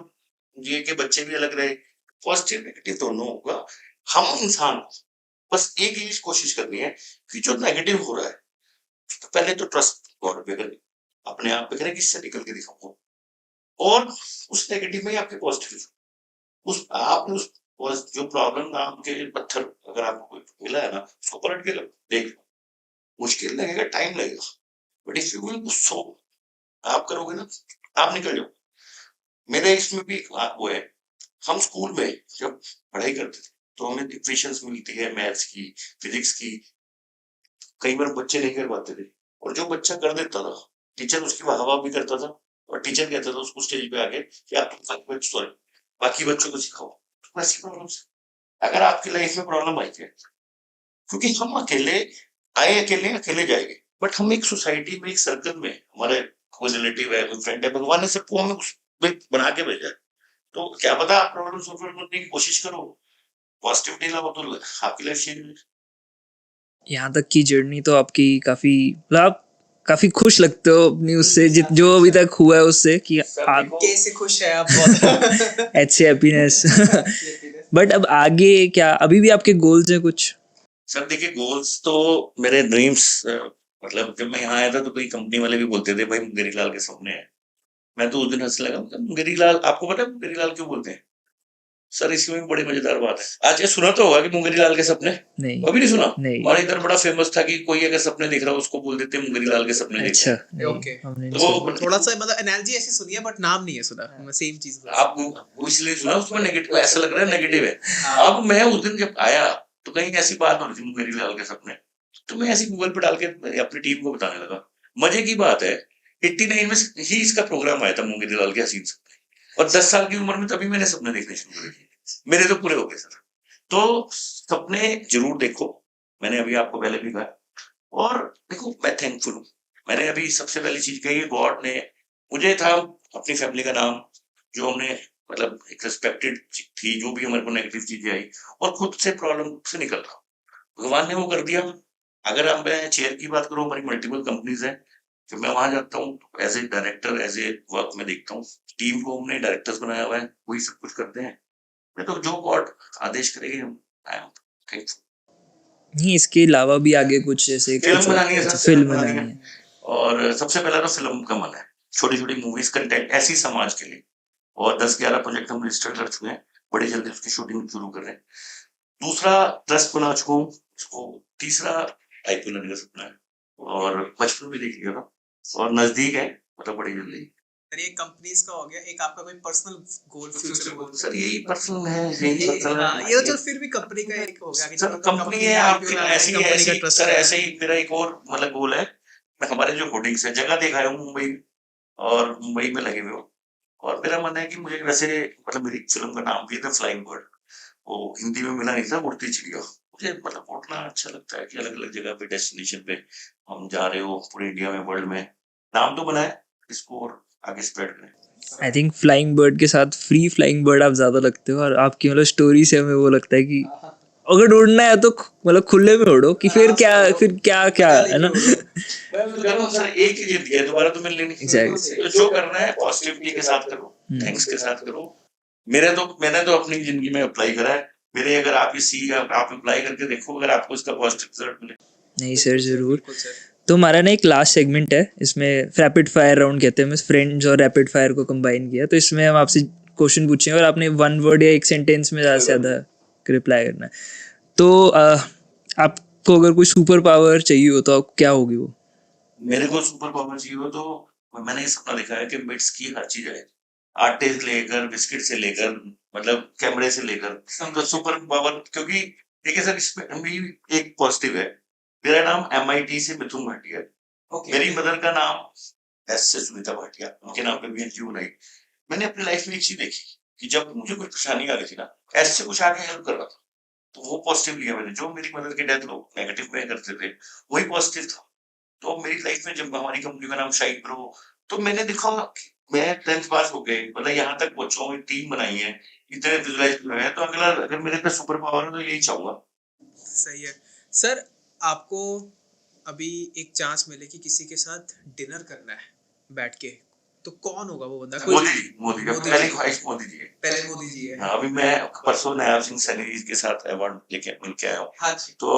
जी के बच्चे भी अलग रहे, पॉजिटिव नेगेटिव दोनों होगा। हम इंसान को बस एक ही कोशिश करनी है कि जो नेगेटिव हो रहा है, तो पहले तो ट्रस्ट गॉड पे करें, अपने आप पे करें कि इससे निकल के दिखाऊंगा, और उस नेगेटिव में ही आपके पॉजिटिव, उस आपने उस जो प्रॉब्लम नाम के पत्थर अगर आपको कोई मिला है ना, उसको पलट के देख लो। मुश्किल लगेगा, टाइम लगेगा, बट इफ यू विल सो, आप करोगे ना, आप निकल जाओ। मेरे इसमें भी एक वो है, हम स्कूल में जब पढ़ाई करते थे तो हमें इक्वेशंस मिलती है, मैथ्स की, फिजिक्स की, कई बार बच्चे नहीं कर पाते थे, और जो बच्चा कर देता था टीचर उसकी वाह भी करता था, और टीचर कहता था उसको स्टेज पे आके कि आप बाकी बच्चों को सिखाओ। तो ऐसी प्रॉब्लम, अगर आपकी लाइफ में प्रॉब्लम आई है, क्योंकि हम अकेले आए, अकेले अकेले जाएंगे, बट हम एक सोसाइटी में, एक सर्कल में, हमारे कोई रिलेटिव है, कोई फ्रेंड है, भगवान ने सबको हमें उस में बना के भेजा है। तो क्या पता आप प्रॉब्लम सॉल्व करने की कोशिश करो, पॉजिटिविटी लाओ, तो आपकी लाइफ चेंज हो। यहाँ तक की जर्नी तो आपकी काफी मतलब आप काफी खुश लगते हो अपनी उससे जो अभी तक हुआ है उससे कि आप कैसे खुश है आप बहुत अच्छे हैप्पीनेस बट अब आगे क्या, अभी भी आपके गोल्स हैं कुछ? सर देखिए, गोल्स तो मेरे ड्रीम्स, मतलब जब मैं यहाँ आया था तो कोई कंपनी वाले भी बोलते थे भाई मुंगेरी लाल के सपने हैं। मैं तो उस दिन हंसने लगा, मुंगेरी लाल, आपको पता है मुंगेरी लाल क्यों बोलते हैं? सर इसमें भी बड़ी मजेदार बात है। आज ये सुना तो होगा कि मुंगेरी लाल के सपने, नहीं, अभी नहीं सुना? नहीं। हमारे इधर बड़ा फेमस था कि कोई अगर सपने देख रहा हो उसको बोल देते हैं मुंगेरी लाल के सपने अच्छा, देखते हैं। ओके, हमने नहीं तो सुना। थोड़ा सा मतलब एनालॉजी ऐसी सुनी है बट नाम नहीं है सुना, सेम चीज। आप वो इसलिए सुना, उसमें नेगेटिव ऐसा लग रहा है नेगेटिव है। अब मैं उस दिन जब आया तो कहीं ऐसी बात हो रही थी मुंगेरी लाल के सपने, तो मैं ऐसी गूगल पे डाल के अपनी टीम को बताने लगा। मजे की बात है, 89 में ही इसका प्रोग्राम आया था मुंगेरी लाल के हसीन सपने, और 10 साल की उम्र में तभी मैंने सपने देखने शुरू करे थे। मेरे तो पूरे हो गए सर। तो सपने जरूर देखो, मैंने अभी आपको पहले भी कहा, और देखो मैं थैंकफुल हूँ। मैंने अभी सबसे पहली चीज कही, गॉड ने मुझे था अपनी फैमिली का नाम, जो हमने मतलब एक रिस्पेक्टेड थी, जो भी हमारे को नेगेटिव चीजें आई, और खुद से प्रॉब्लम से निकल रहा, भगवान ने वो कर दिया। अगर अब मैं चेयर की बात करूँ, हमारी मल्टीपल कंपनीज है, जब मैं वहां जाता हूँ as a director, as a work में देखता हूँ, टीम को हमने डायरेक्टर्स बनाया हुआ है, वही सब कुछ करते हैं। मैं तो जो गॉड आदेश करेगी, आई एम थैंकफुल। नहीं, इसके अलावा भी आगे कुछ जैसे फिल्म कुछ बनानी है सर, फिल्म बनानी है, और सबसे पहला तो फिल्म का मन है, छोटी छोटी मूवीज कंटेंट ऐसी समाज के लिए, और 10-11 प्रोजेक्ट हम रजिस्टर कर चुके हैं, बड़ी जल्दी उसकी शूटिंग शुरू कर रहे हैं। दूसरा ट्रस्ट बना चुका हूँ उसको। तीसरा आईपीएल लेने का सपना है, और बचपन भी देख लिया था, और नजदीक है, मतलब बड़ी जल्दी। सर ये कंपनीज का हो गया, एक आपका कोई personal goal, future goal? Sir यही पर्सनल है, यही पर्सनल हाँ, है। ये तो फिर भी कंपनी का एक हो गया कि सर चलो कंपनी है आपकी, ऐसी ऐसी सर ऐसे ही मेरा एक और मतलब गोल है, मैं हमारे जो होर्डिंग्स है, जगह दिखाया हूँ मुंबई में, और मुंबई में लगे हुए हो, और मेरा मानना है कि मुझे वैसे मतलब मेरी फिल्म का नाम भी था फ्लाइंग बर्ड, वो हिंदी में मिला नहीं था, उड़ती चिड़िया। मुझे मतलब उड़ना अच्छा लगता है कि अलग-अलग जगह पे डेस्टिनेशन पे हम जा रहे हो पूरे इंडिया में, वर्ल्ड में। नाम तो बना है, इसको और आगे स्प्रेड करें। आई थिंक फ्लाइंग बर्ड के साथ फ्री फ्लाइंग बर्ड आप ज़्यादा लगते हो, और आपकी मतलब स्टोरी से हमें वो लगता है कि अगर उड़ना है तो मतलब खुले में उड़ो, कि फिर क्या क्या है ना। मैं तो कह रहा हूँ सर, एक ही ज़िंदगी है, दोबारा तो मिलनी नहीं। Exactly. तो जो करना है पॉजिटिविटी के साथ करो, थैंक्स के साथ करो। मैंने तो अपनी ज़िंदगी में अप्लाई करा है। मेरे अगर आप आप अप्लाई करके देखो, अगर आपको इसका पॉजिटिव रिजल्ट मिले। नहीं सर, ज़रूर। तो हमारा ना एक लास्ट सेगमेंट है, इसमें रैपिड फायर राउंड कहते हैं, फ्रेंड्स और रैपिड फायर को कंबाइन किया। तो इसमें हम आपसे क्वेश्चन पूछेंगे और आपने वन वर्ड या एक सेंटेंस में ज़्यादा से ज़्यादा रिप्लाई करना है। तो आपको अगर कोई सुपर पावर चाहिए हो तो क्या होगी वो? मेरे को सुपर पावर चाहिए हो तो मैंने ये सपना देखा है कि मिट्स की हर चीज है, आटे से लेकर बिस्किट से लेकर मतलब कैमरे से लेकर मतलब सुपर पावर। क्योंकि देखिए सर, इसमें भी एक पॉजिटिव है। मेरा नाम MIT से मिथुन भाटिया है। मेरी मदर का नाम S से सुनीता भाटिया, उनके नाम पे भी क्यों नहीं। मैंने अपनी लाइफ में एक चीज देखी कि जब मुझे कोई परेशानी आ रही थी ना, S से कुछ आके हेल्प कर रहा था, तो वो पॉजिटिव लिया मैंने। जो मेरी मदर की डेथ लोग नेगेटिव में करते थे, वही पॉजिटिव था। तो मेरी लाइफ में जब हमारी कंपनी का नाम शाइन प्रो, तो मैंने देखा कि मैं 10th पास हो गए, मतलब यहाँ तक पहुंचा हूँ, टीम बनाई है, इतने विजुअलाइज हुए हैं। तो अगला अगर मेरे पे सुपर पावर है तो यही चाहूंगा। सही है सर। आपको अभी एक चांस मिले कि किसी के साथ डिनर करना है बैठ के, तो कौन होगा वो बंदा? कोई मोदी का मोदी पहली जी। ख्वाहिश मोदी जी है। पहले मोदी जी है। हाँ, अभी मैं परसों नायाब सिंह सैनी जी के साथ अवार्ड लेके मिल के आया हूँ। हाँ जी। तो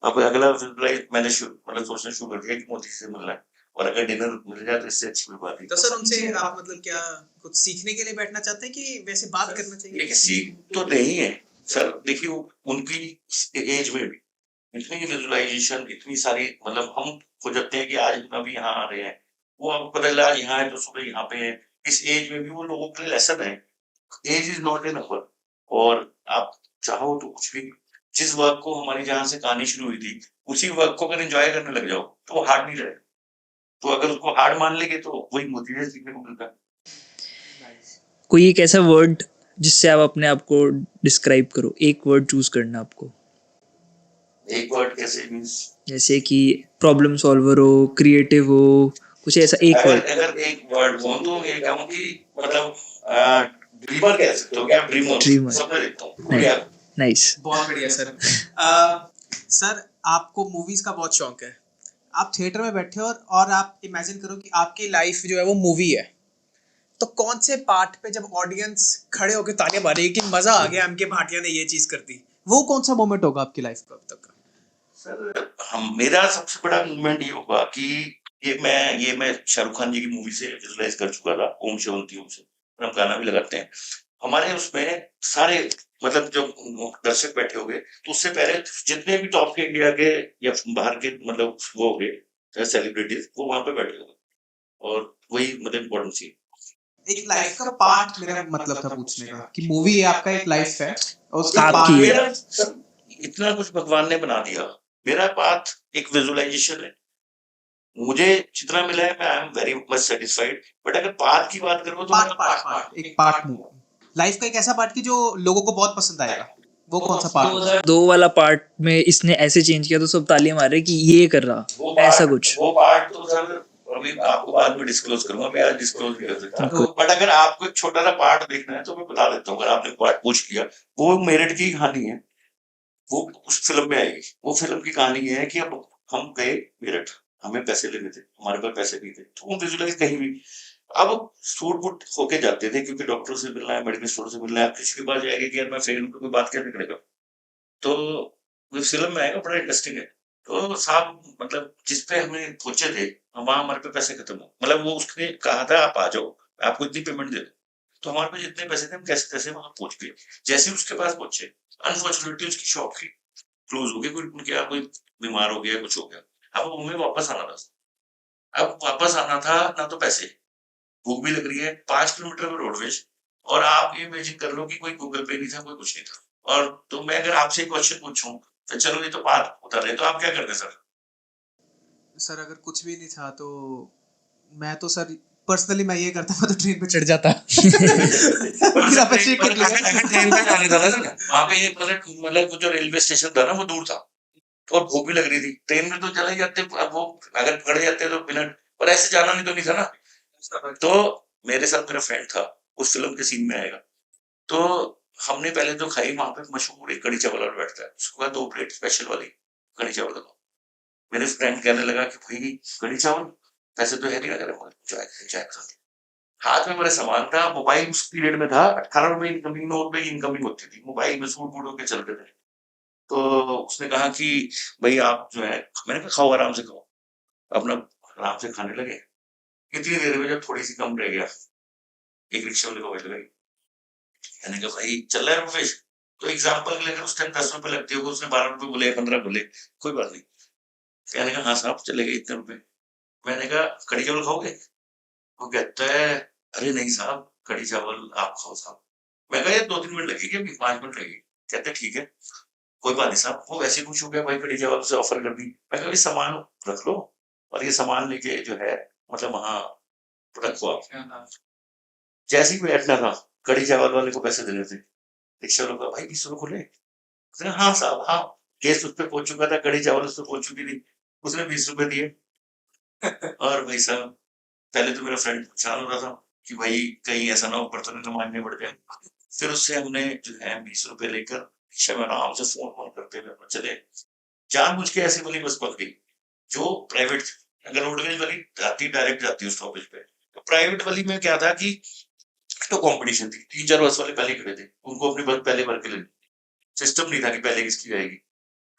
अब अगला विजुअलाइज मैंने मतलब सोचना शुरू कर दिया कि मोदी से मिलना है, और अगर डिनर मिल जाए तो इससे अच्छी कोई बात नहीं। तो सर उनसे आप मतलब क्या कुछ सीखने के लिए बैठना चाहते हैं कि वैसे बात करना चाहिए? देखिए, सीख तो नहीं है सर। देखिए, उनकी एज में भी इतनी विजुअलाइजेशन, इतनी सारी, मतलब हम खोजते हैं कि आज हम अभी यहाँ आ रहे हैं, वो आपको पता चला आज यहाँ है तो सुबह यहाँ पे है। इस एज में भी वो लोगों के लिए लेसन है। Age is not a number. और आप चाहो तो कुछ भी, जिस वर्क को हमारी जहाँ से कहानी शुरू हुई थी, उसी वर्क को अगर एंजॉय करने लग जाओ तो वो हार्ड नहीं रहेगा। तो अगर उसको हार्ड मान लेंगे तो वही मोटिवेशन सीखने को मिलता है। कोई एक ऐसा वर्ड जिससे आप अपने आप को डिस्क्राइब करो, एक वर्ड चूज करना आपको। एक वर्ड कैसे मीन्स? जैसे कि प्रॉब्लम सॉल्वर हो, क्रिएटिव हो, कुछ ऐसा एक अगर वर्ड। अगर एक वर्ड बोल तो ये कहूँ कि मतलब ड्रीमर कह सकते हो क्या? Dreamer Dreamer. सपने देखता हूँ। हो गया। नाइस। बहुत बढ़िया सर। सर आपको मूवीज का बहुत शौक है, आप थिएटर में बैठे हो और आप इमेजिन करो कि आपकी लाइफ जो है वो मूवी है, तो कौन से पार्ट पे जब ऑडियंस खड़े होकर तालियां मारेगी कि मजा आ गया, एमके भाटिया ने ये चीज कर दी, वो कौन सा मोमेंट होगा आपकी लाइफ का अब तक का? सर, हम मेरा सबसे बड़ा मूवमेंट ये होगा कि ये मैं शाहरुख खान जी की मूवी से विजुअलाइज कर चुका था, ओम शांति ओम से। हम गाना भी लगाते हैं हमारे उसमें सारे, मतलब जब दर्शक बैठे होंगे तो उससे पहले जितने भी टॉप के इंडिया के या बाहर के मतलब वो हो गए सेलिब्रिटीज, वो वहां पे बैठे होंगे। और वही मतलब इम्पोर्टेंट चीज। एक लाइफ का पार्ट मेरा मतलब था पूछने का कि मूवी है आपका एक लाइफ है और उसका आपकी पार्ट है। मेरा सर, इतना कुछ भगवान ने बना दिया। मेरा पाथ एक विजुअलाइजेशन है। मुझे जितना मिला है मैं I am very much satisfied. But अगर पाथ की बात करो तो मेरा पार्ट एक पार्ट लाइफ का एक ऐसा पार्ट की जो लोगों को बहुत पसंद आएगा, वो कौन सा पार्ट होगा? 2002 वाला पार्ट में इसने ऐसे चेंज किया तो सब तालियां मार रहे कि ये कर रहा, ऐसा कुछ। वो पार्ट तो सर अभी आपको बाद में डिस्क्लोज करूंगा, मैं आज डिस्क्लोज नहीं कर सकता। बट अगर आपको एक छोटा सा पार्ट देखना है तो मैं बता देता हूँ। अगर आपने पार्ट पूछ लिया, वो मेरठ की कहानी है, वो उस फिल्म में आएगी। वो फिल्म की कहानी है कि अब हम गए मेरठ, हमें पैसे लेने थे, हमारे पास पैसे नहीं थे, तो वो विजुअलाइज कहीं भी अब सूट बूट होके जाते थे, क्योंकि डॉक्टर से मिलना है, मेडिकल स्टोर से मिलना है। आप किसी के पास जाएंगे कि यार मैं फेल हूं, तो कोई बात क्या निकलेगा। तो वो फिल्म में आएगा, बड़ा इंटरेस्टिंग है। तो साहब मतलब जिस पे हमें पहुंचे थे, वहां हमारे पे पैसे खत्म हो, मतलब वो उसने कहा था आप आ जाओ, मैं आपको इतनी पेमेंट दे दूं। तो हमारे पास जितने पैसे थे हम कैसे कैसे वहां पहुंच गए। जैसे ही उसके पास पहुंचे, अनफॉर्चुनेटली उसकी शॉप की क्लोज हो गई, कोई उनके यहाँ कोई बीमार हो गया, कुछ हो गया। अब हमें वापस आना था। अब वापस आना था ना, तो पैसे, भूख भी लग रही है, 5 किलोमीटर में रोडवेज। और आप ये इमेजिन कर लो कि कोई गूगल पे नहीं था, कोई कुछ नहीं था। और तो मैं अगर आपसे क्वेश्चन पूछूं तो चलो ये तो बात उतर रहे, तो आप क्या करते सर? सर अगर कुछ भी नहीं था तो मैं तो सर पर्सनली मैं ये करता, मैं तो ट्रेन पे चढ़ जाता। पर मेरा जब बस ये ट्रेन कर पर ट्रेन पे जाने था ना, वहाँ पे ये मतलब वो जो रेलवे स्टेशन था ना वो दूर था, तो और भूख भी लग रही थी। ट्रेन में तो चले जाते, अब वो अगर पकड़ जाते तो बिना, पर ऐसे जाना नहीं तो नहीं था ना। तो मेरे साथ मेरा फ्रेंड था, उस फिल्म के सीन में आएगा। तो हमने पहले तो खाई, वहाँ पे मशहूर एक कढ़ी चावल वाला बैठता है, उसको 2 प्लेट स्पेशल वाली कढ़ी चावल दो। मेरे फ्रेंड कहने लगा कि भाई कढ़ी चावल, पैसे तो है नहीं लग रहे, चाय चाय खा ले। हाथ में मेरा सामान था, मोबाइल उस पीरियड में था, 18 रुपए इनकमिंग, 9 रुपए की इनकमिंग होती थी, मोबाइल में सूट बूट होके चलते थे। तो उसने कहा कि भाई आप जो है, मैंने कहा खाओ आराम से खाओ, अपना आराम से खाने लगे। इतनी देर में जब थोड़ी सी कम रह गया, एक रिक्शा वाले को बैठ गई। मैंने कहा भाई चल रहा है रुपेश, तो एग्जाम्पल के लिए अगर उस टाइम 10 रुपए लगते हो, उसने 12 रुपए बोले, 15 बोले, कोई बात नहीं। मैंने कहा हाँ साहब चले गए इतने रुपए। मैंने कहा कढ़ी चावल खाओगे? वो कहता है अरे नहीं साहब, कढ़ी चावल आप खाओ साहब। मैं कहा ये 2-3 मिनट लगेगी, अभी 5 मिनट लगेगी। कहते ठीक है, कोई बात नहीं साहब। वो वैसे ही खुश हो गया, भाई कढ़ी चावल से ऑफर कर दी। मैं कहा ये सामान रख लो और ये सामान लेके जो है मतलब वहाँ रखो आप। जैसे ही बैठना था, कढ़ी चावल वाले को पैसे देने थे, रिक्शा वाला भाई 20 रुपए खुले? उसने कहा, हाँ साहब हाँ। केस उस पे पहुंच चुका था, कढ़ी चावल उस पे पहुंच चुकी थी, उसने 20 रुपए दिए। और भाई साहब पहले तो मेरा फ्रेंड परेशान हो रहा था कि भाई कहीं ऐसा ना हो बर्तन न मांगने पड़ जाए। फिर उससे हमने जो है 20 रुपए लेकर रिक्शा में आराम से फोन फोन करते हुए अपना चले। जानबूझ के ऐसी वाली बस पकड़ी जो प्राइवेट थी। अगर रोडवेज वाली जाती डायरेक्ट जाती उस स्टॉपेज पे, तो प्राइवेट वाली में क्या था कि तो कंपटीशन थी, 3-4 बस वाले पहले खड़े थे, उनको अपनी बस पहले भर के लेनी, सिस्टम नहीं था कि पहले किसकी जाएगी।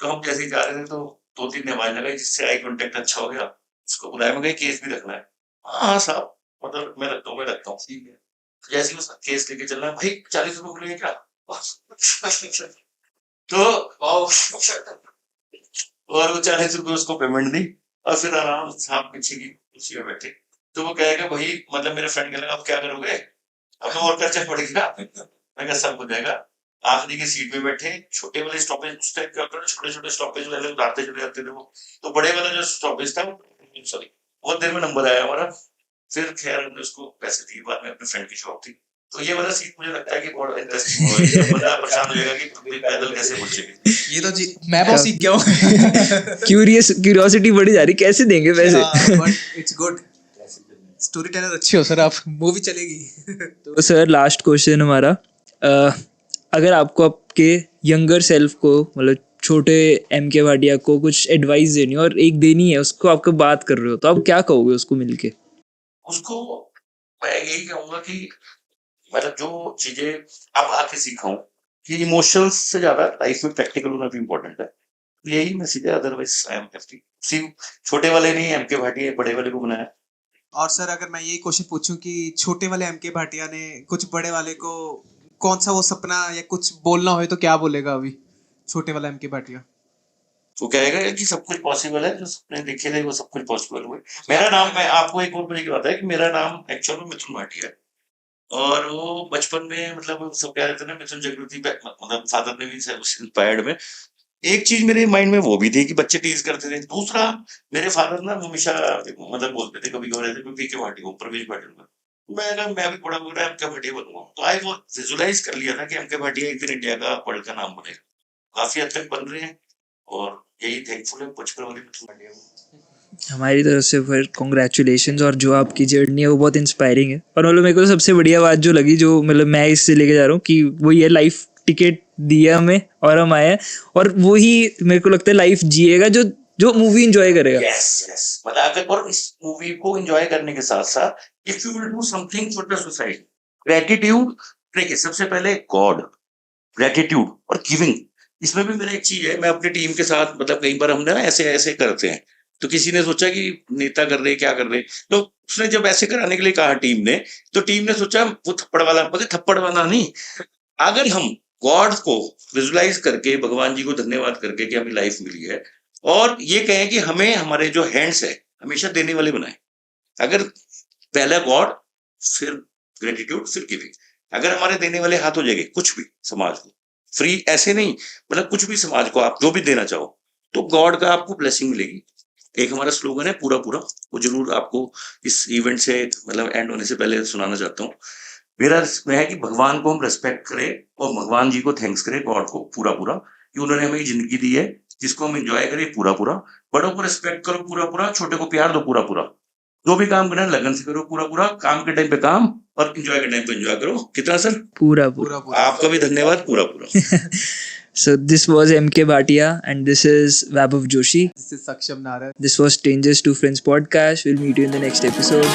तो हम जैसे ही जा रहे थे तो 2-3 ने आवाज लगाई, जिससे आई कांटेक्ट अच्छा हो गया, उसको बुलाया, मैं कहा केस भी रखना है। हाँ साहब, मतलब मैं रखता हूँ, मैं रखता हूँ। ठीक है। तो जैसे ही उसका केस लेके चल रहा है, भाई 40 रुपए खुलेंगे क्या? तो और वो 40 रुपए उसको पेमेंट दी और फिर आराम से साहब पीछे की कुर्सी में बैठे। तो वो कहेगा भाई, मतलब मेरे फ्रेंड कहने लगा अब क्या करोगे, अब तो और खर्चा पड़ेगा। मैं कहा सब हो जाएगा। आखिरी की सीट पे बैठे, छोटे वाले स्टॉपेज उस टाइप का छोटे छोटे स्टॉपेज वाले उतारते चले जाते थे वो, तो बड़े वाला जो स्टॉपेज था, सॉरी, बहुत देर में नंबर आया हमारा। फिर खैर हमने उसको पैसे दिए, बाद में अपने फ्रेंड की शॉप थी। तो ये वाला सीन मुझे लगता है कि बहुत इंटरेस्टिंग होगा, ये बंदा परेशान हो जाएगा कि पूरी पैदल कैसे पहुंचेगी। ये तो जी मैं बहुत सीख गया हूँ। क्यूरियोसिटी बढ़ी जा रही, कैसे देंगे पैसे? But it's good, story teller अच्छे हो सर आप, मूवी चलेगी। तो सर लास्ट क्वेश्चन हमारा, अगर आपको आपके यंगर सेल्फ को, मतलब छोटे एम के भाटिया को कुछ एडवाइस देनी है और एक देनी है उसको, आपको बात कर रहे हो, तो आप क्या कहोगे उसको मिलके? उसको मैं यही कहूंगा कि मतलब जो चीजें अब आके सीखा हूँ कि इमोशंस से ज्यादा लाइफ में प्रैक्टिकल होना भी इम्पोर्टेंट है। तो यही मैसेज है, अदरवाइज आई एम हैप्पी। सिर्फ छोटे वाले नहीं एम के भाटिया बड़े वाले को बनाया। और सर अगर मैं यही क्वेश्चन पूछूं कि छोटे वाले एम के भाटिया ने कुछ बड़े वाले को कौन सा वो सपना या कुछ बोलना हो तो क्या बोलेगा अभी छोटे वाला एम के भाटिया? वो कहेगा कि सब कुछ पॉसिबल है, जो सपने देखे थे वो सब कुछ पॉसिबल हुए। मेरा नाम, मैं आपको एक और बड़ी बात है कि मेरा नाम एक्चुअल में मिथुन भाटिया है। और वो बचपन में मतलब सब कह रहे थे ना मिथुन जागृति पे, मतलब फादर ने भी इंस्पायर्ड में एक चीज मेरे माइंड में वो भी थी कि बच्चे टीज करते थे। दूसरा, मेरे फादर ना हमेशा मतलब बोलते थे कभी कभी, मैं पीके भाटी हूँ, प्रवेश भाटी हूँ। मैं कहा मैं भी बड़ा बड़ा एम के भाटिया बनूंगा। तो आई वो विजुलाइज कर लिया था कि एम के भाटिया एक दिन इंडिया का वर्ल्ड का नाम बनेगा। काफी हद तक बन रहे हैं और यही थैंकफुल है बचपन वाली मिथुन भाटिया को। हमारी तरफ से फिर कॉन्ग्रेचुलेशंस, और जो आपकी जर्नी है वो बहुत इंस्पायरिंग है। और मतलब मेरे को सबसे बढ़िया बात जो लगी, जो मतलब मैं इससे लेके जा रहा हूँ कि वो ये लाइफ टिकट दिया हमें और हम आए हैं, और वही मेरे को लगता है लाइफ जिएगा जो जो मूवी एंजॉय करेगा। यस यस, मतलब अगर और इस मूवी को एंजॉय करने के साथ साथ if you will do something for the society, gratitude. देखिए सबसे पहले गॉड, ग्रेटिट्यूड और गिविंग। इसमें भी मेरा एक चीज है, मैं अपनी टीम के साथ मतलब कई बार हमने ना ऐसे ऐसे करते हैं, तो किसी ने सोचा कि नेता कर रहे क्या कर रहे, तो उसने जब ऐसे कराने के लिए कहा टीम ने, तो टीम ने सोचा वो थप्पड़ वाला, मतलब थप्पड़ वाला नहीं, अगर हम गॉड को विजुलाइज करके भगवान जी को धन्यवाद करके कि हमें लाइफ मिली है, और ये कहें कि हमें हमारे जो हैंड्स है हमेशा देने वाले बनाए। अगर पहला गॉड, फिर ग्रेटिट्यूड, फिर गिविंग। अगर हमारे देने वाले हाथ हो जाएंगे कुछ भी समाज को, फ्री ऐसे नहीं, मतलब कुछ भी समाज को आप जो भी देना चाहो, तो गॉड का आपको ब्लेसिंग मिलेगी। एक हमारा स्लोगन है पूरा पूरा, वो जरूर आपको इस इवेंट से मतलब एंड होने से पहले सुनाना चाहता हूँ। मेरा इसमें है कि भगवान को हम रेस्पेक्ट करें और भगवान जी को थैंक्स करें, गॉड को पूरा पूरा, कि उन्होंने हमें जिंदगी दी है जिसको हम एंजॉय करें पूरा पूरा। बड़ों को रेस्पेक्ट करो पूरा पूरा, छोटे को प्यार दो पूरा पूरा। जो भी काम करना है लगन से करो पूरा पूरा, काम के टाइम पे काम और एंजॉय के टाइम पे एंजॉय करो। कितना सर? पूरा पूरा। आपका भी धन्यवाद, पूरा पूरा। So this was MK Bhatia and this is Vaibhav Joshi. This is Saksham Narar. This was Strangers to Friends podcast. We'll meet you in the next episode.